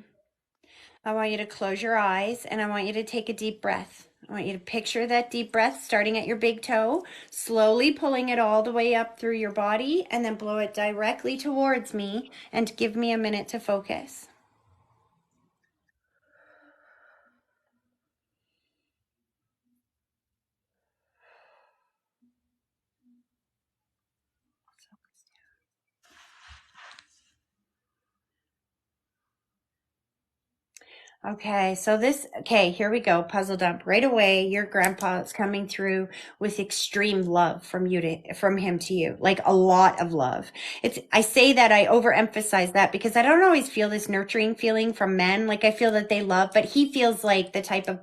I want you to close your eyes and I want you to take a deep breath. I want you to picture that deep breath starting at your big toe, slowly pulling it all the way up through your body, and then blow it directly towards me and give me a minute to focus. Okay, so okay, here we go. Puzzle dump. Right away, your grandpa is coming through with extreme love from him to you, like a lot of love. I say that, I overemphasize that because I don't always feel this nurturing feeling from men. Like I feel that they love, but he feels like the type of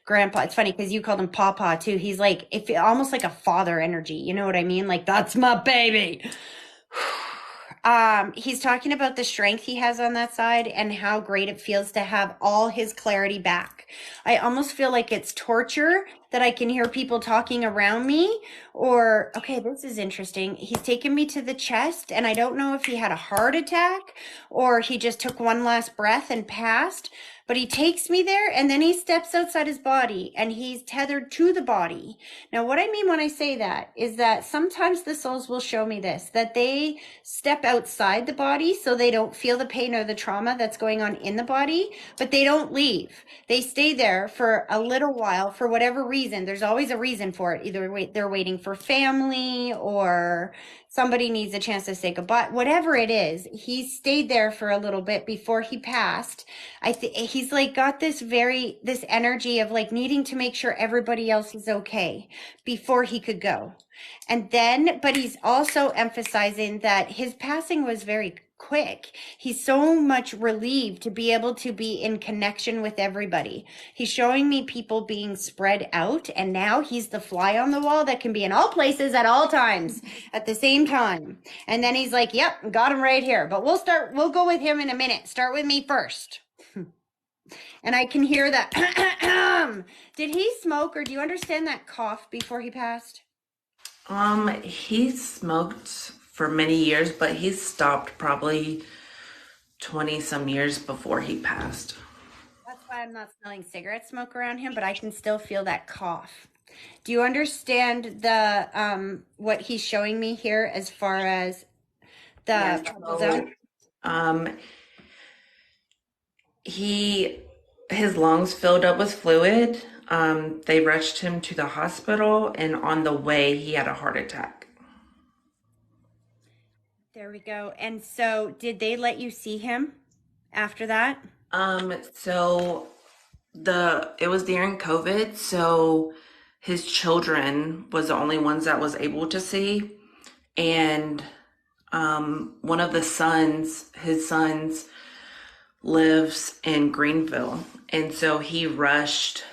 grandpa. It's funny because you called him Papa too. He's like, almost like a father energy. You know what I mean? Like, that's my baby. He's talking about the strength he has on that side and how great it feels to have all his clarity back. I almost feel like it's torture that I can hear people talking around me. Or, okay, this is interesting. He's taken me to the chest, and I don't know if he had a heart attack or he just took one last breath and passed. But he takes me there and then he steps outside his body and he's tethered to the body. Now, what I mean when I say that is that sometimes the souls will show me this, that they step outside the body so they don't feel the pain or the trauma that's going on in the body, but they don't leave. They stay there for a little while for whatever reason. There's always a reason for it. Either they're waiting for family or somebody needs a chance to say goodbye. Whatever it is, he stayed there for a little bit before he passed. He's like got this energy of like needing to make sure everybody else is okay before he could go. And then, but he's also emphasizing that his passing was very quick. He's so much relieved to be able to be in connection with everybody. He's showing me people being spread out, and now he's the fly on the wall that can be in all places at all times at the same time. And then he's like, yep, got him right here. But we'll go with him in a minute. Start with me first. And I can hear that. Did he smoke, or do you understand that cough before he passed? He smoked for many years, but he stopped probably 20 some years before he passed. That's why I'm not smelling cigarette smoke around him, but I can still feel that cough. Do you understand the what he's showing me here as far as Yeah, the trouble zone? um, his lungs filled up with fluid. They rushed him to the hospital, and on the way, he had a heart attack. There we go. And so, did they let you see him after that? So it was during COVID, so his children was the only ones that was able to see, and one of his sons lives in Greenville, and so he rushed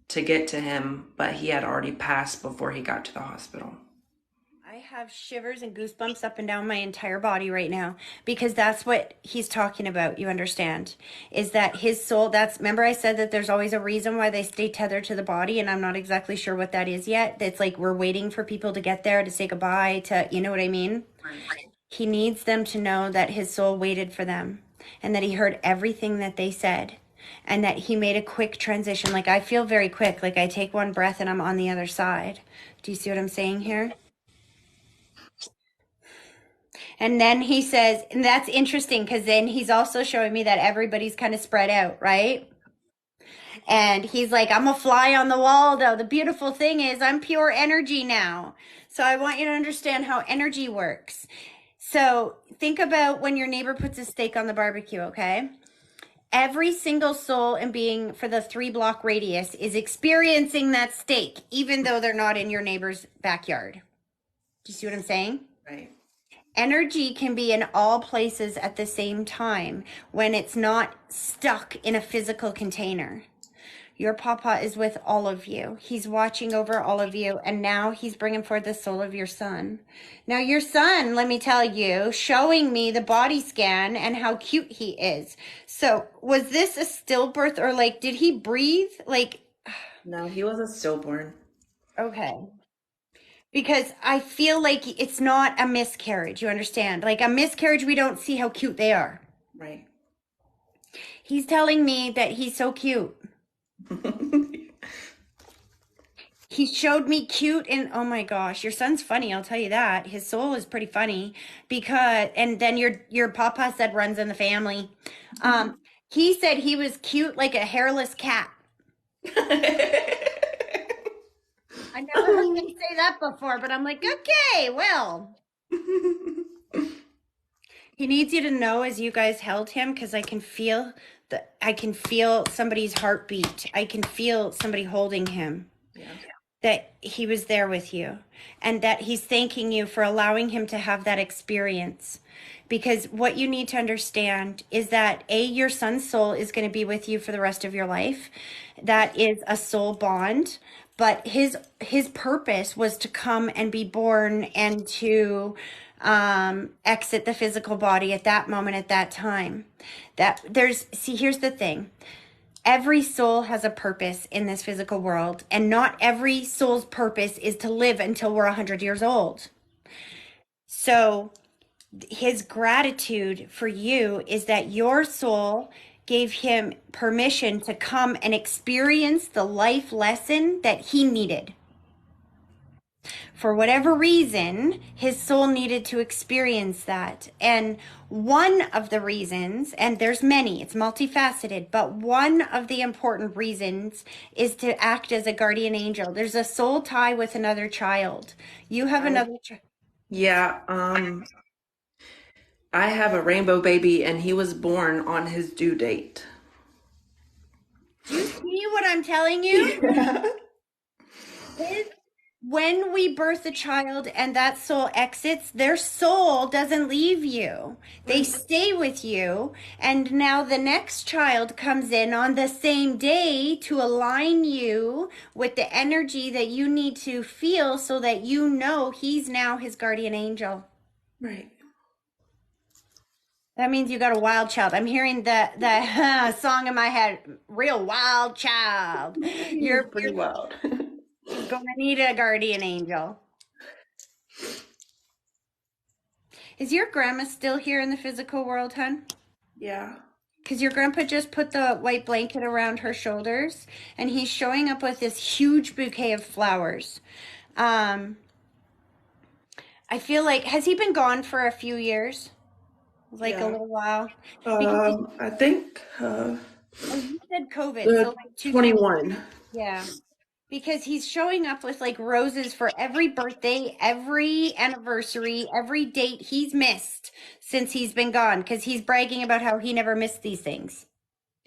to get to him, but he had already passed before he got to the hospital. I have shivers and goosebumps up and down my entire body right now because that's what he's talking about. You understand? Is that his soul? Remember I said that there's always a reason why they stay tethered to the body, and I'm not exactly sure what that is yet. It's like we're waiting for people to get there to say goodbye you know what I mean? He needs them to know that his soul waited for them and that he heard everything that they said and that he made a quick transition. Like I feel very quick, like I take one breath and I'm on the other side. Do you see what I'm saying here? And then he says, and that's interesting because then he's also showing me that everybody's kind of spread out, right? And he's like, I'm a fly on the wall, though. The beautiful thing is, I'm pure energy now. So I want you to understand how energy works. So think about when your neighbor puts a steak on the barbecue, okay? Every single soul and being for the 3 block radius is experiencing that steak, even though they're not in your neighbor's backyard. Do you see what I'm saying? Right. Energy can be in all places at the same time when it's not stuck in a physical container. Your papa is with all of you. He's watching over all of you, and now he's bringing forth the soul of your son. Now, your son, let me tell you, showing me the body scan and how cute he is. So, was this a stillbirth or like, did he breathe? Like, No, he was a stillborn. okay. Because I feel like it's not a miscarriage, you understand? Like, a miscarriage, we don't see how cute they are. Right. He's telling me that he's so cute. He showed me cute and oh my gosh, your son's funny, I'll tell you that. His soul is pretty funny because and then your papa said runs in the family. He said he was cute like a hairless cat. I never heard him say that before, but I'm like, okay, well. He needs you to know as you guys held him because I can feel somebody's heartbeat. I can feel somebody holding him. Yeah. That he was there with you and that he's thanking you for allowing him to have that experience. Because what you need to understand is that your son's soul is going to be with you for the rest of your life. That is a soul bond, but his purpose was to come and be born and to exit the physical body at that moment, at that time. Here's the thing. Every soul has a purpose in this physical world, and not every soul's purpose is to live until we're 100 years old. So his gratitude for you is that your soul gave him permission to come and experience the life lesson that he needed. For whatever reason, his soul needed to experience that. And one of the reasons, and there's many, it's multifaceted, but one of the important reasons is to act as a guardian angel. There's a soul tie with another child. You have another child. Yeah, I have a rainbow baby and he was born on his due date. Do you see what I'm telling you? When we birth a child and that soul exits, their soul doesn't leave you. They stay with you. And now the next child comes in on the same day to align you with the energy that you need to feel so that you know he's now his guardian angel. Right. That means you got a wild child. I'm hearing the song in my head, real wild child. You're pretty wild. He's going to need a guardian angel. Is your grandma still here in the physical world, hun? Yeah. Because your grandpa just put the white blanket around her shoulders and he's showing up with this huge bouquet of flowers. I feel like, has he been gone for a few years? Like a Yeah. little while? Because I think you said COVID, so the like 21. yeah. Because he's showing up with like roses for every birthday, every anniversary, every date he's missed since he's been gone. Because he's bragging about how he never missed these things.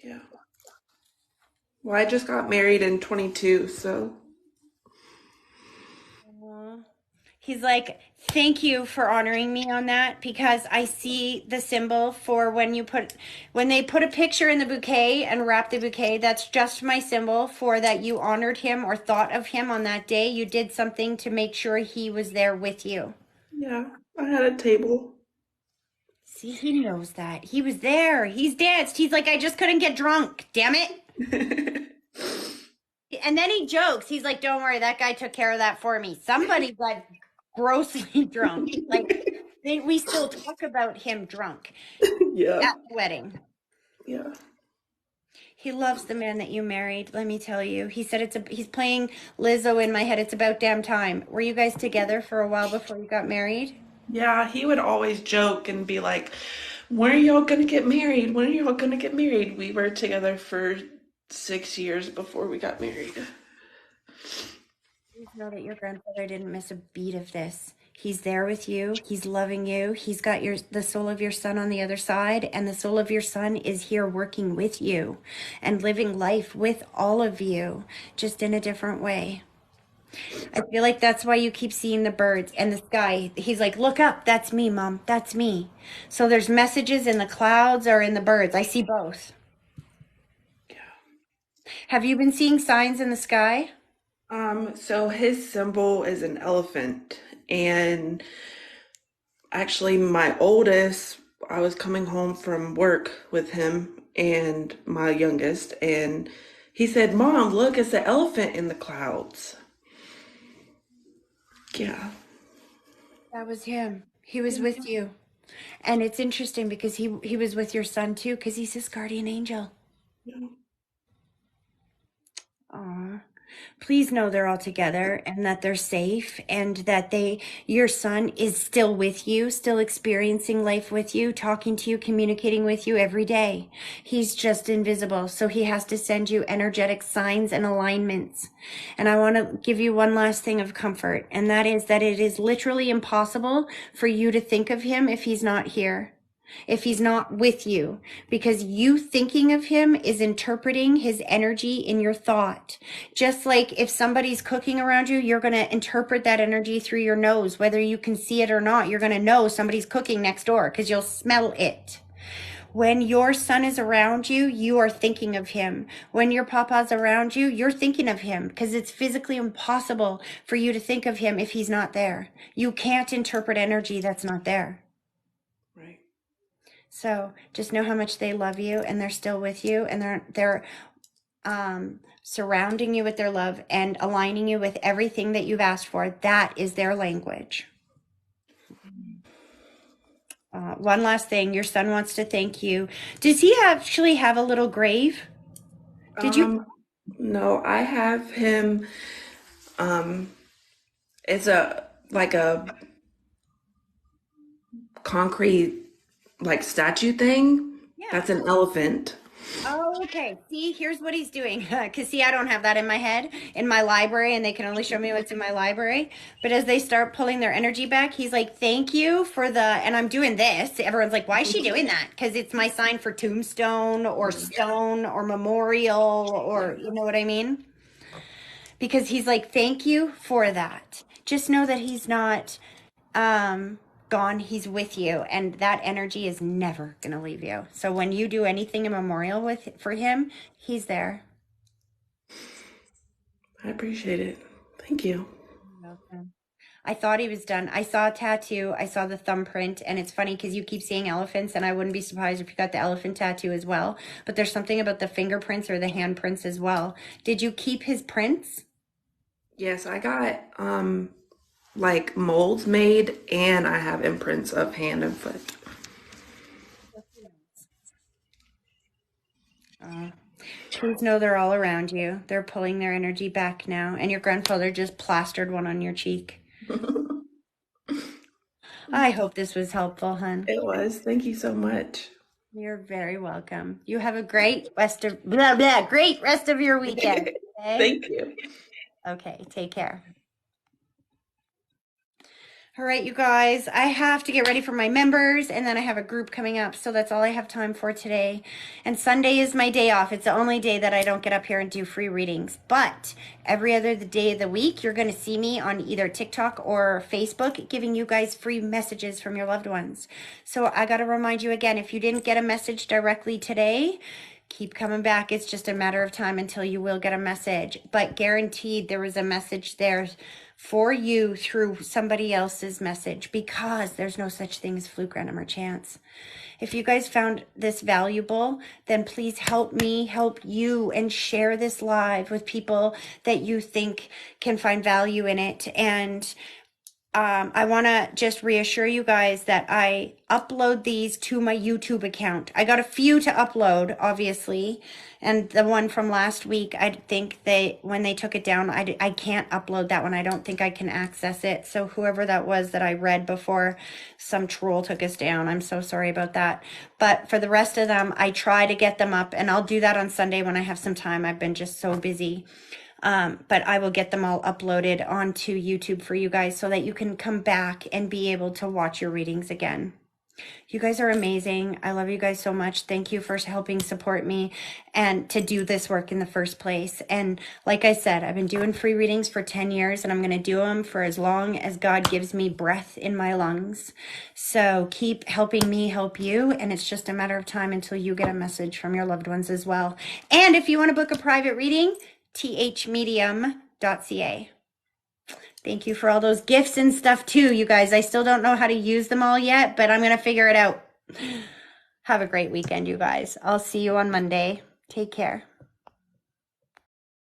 Yeah. Well, I just got married in 22, so He's like, thank you for honoring me on that because I see the symbol for when they put a picture in the bouquet and wrap the bouquet. That's just my symbol for that you honored him or thought of him on that day. You did something to make sure he was there with you. yeah, I had a table. See, he knows that. He was there. He's danced. He's like, I just couldn't get drunk. Damn it. And then he jokes. He's like, don't worry, that guy took care of that for me. Somebody got grossly drunk. Like, we still talk about him drunk Yeah. at the wedding. Yeah. He loves the man that you married, let me tell you. He said he's playing Lizzo in my head. It's about damn time. Were you guys together for a while before you got married? Yeah, he would always joke and be like, when are y'all gonna get married? When are y'all gonna get married? We were together for 6 years before we got married. Please know that your grandfather didn't miss a beat of this. He's there with you. He's loving you. He's got the soul of your son on the other side, and the soul of your son is here working with you and living life with all of you, just in a different way. I feel like that's why you keep seeing the birds and the sky. He's like, "Look up. That's me, Mom. That's me." So there's messages in the clouds or in the birds. I see both. Yeah. Have you been seeing signs in the sky? So his symbol is an elephant, and actually my oldest, I was coming home from work with him and my youngest, and he said, "Mom, look, it's the elephant in the clouds." Yeah. That was him. He was with you. And it's interesting because he was with your son too, because he's his guardian angel. Yeah. Aw. Please know they're all together and that they're safe and that your son is still with you, still experiencing life with you, talking to you, communicating with you every day. He's just invisible. So he has to send you energetic signs and alignments. And I want to give you one last thing of comfort, and that is that it is literally impossible for you to think of him if he's not here, if he's not with you, because you thinking of him is interpreting his energy in your thought. Just like if somebody's cooking around you, you're going to interpret that energy through your nose. Whether you can see it or not, you're going to know somebody's cooking next door because you'll smell it. When your son is around you, you are thinking of him. When your papa's around you, you're thinking of him because it's physically impossible for you to think of him if he's not there. You can't interpret energy that's not there. Right. So just know how much they love you and they're still with you and they're surrounding you with their love and aligning you with everything that you've asked for. That is their language. One last thing, your son wants to thank you. Does he actually have a little grave? Did you? Um, no, I have him, um, it's a like a concrete like statue thing. Yeah. That's an elephant. Oh, okay. See, here's what he's doing. Because, see, I don't have that in my head, in my library, and they can only show me what's in my library. But as they start pulling their energy back, he's like, "Thank you for and I'm doing this." Everyone's like, "Why is she doing that?" Because it's my sign for tombstone or stone or memorial, or you know what I mean? Because he's like, "Thank you for that." Just know that he's not gone. He's with you, and that energy is never gonna leave you. So when you do anything in memorial for him, he's there. I appreciate it. Thank you. Welcome. I thought he was done. I saw a tattoo. I saw the thumbprint, and it's funny because you keep seeing elephants, and I wouldn't be surprised if you got the elephant tattoo as well. But there's something about the fingerprints or the handprints as well. Did you keep his prints? Yes, I got like molds made and I have imprints of hand and foot. Uh, Please know they're all around you. They're pulling their energy back now, and your grandfather just plastered one on your cheek. I hope this was helpful, hun. It was. Thank you so much. You're very welcome. You have a great rest of blah blah great rest of your weekend. Okay? Thank you. Okay, take care. All right, you guys, I have to get ready for my members and then I have a group coming up. So that's all I have time for today. And Sunday is my day off. It's the only day that I don't get up here and do free readings. But every other day of the week, you're going to see me on either TikTok or Facebook giving you guys free messages from your loved ones. So I got to remind you again, if you didn't get a message directly today, keep coming back. It's just a matter of time until you will get a message. But guaranteed there was a message there for you through somebody else's message, because there's no such thing as fluke, random, or chance. If you guys found this valuable, then please help me help you and share this live with people that you think can find value in it. And I want to just reassure you guys that I upload these to my YouTube account. I got a few to upload, obviously. And the one from last week, I think when they took it down, I can't upload that one. I don't think I can access it. So whoever that was that I read before some troll took us down, I'm so sorry about that. But for the rest of them, I try to get them up, and I'll do that on Sunday when I have some time. I've been just so busy. But I will get them all uploaded onto YouTube for you guys so that you can come back and be able to watch your readings again. You guys are amazing. I love you guys so much. Thank you for helping support me and to do this work in the first place. And like I said, I've been doing free readings for 10 years, and I'm going to do them for as long as God gives me breath in my lungs. So keep helping me help you. And it's just a matter of time until you get a message from your loved ones as well. And if you want to book a private reading, THMedium.ca. Thank you for all those gifts and stuff too, you guys. I still don't know how to use them all yet, but I'm going to figure it out. Have a great weekend, you guys. I'll see you on Monday. Take care.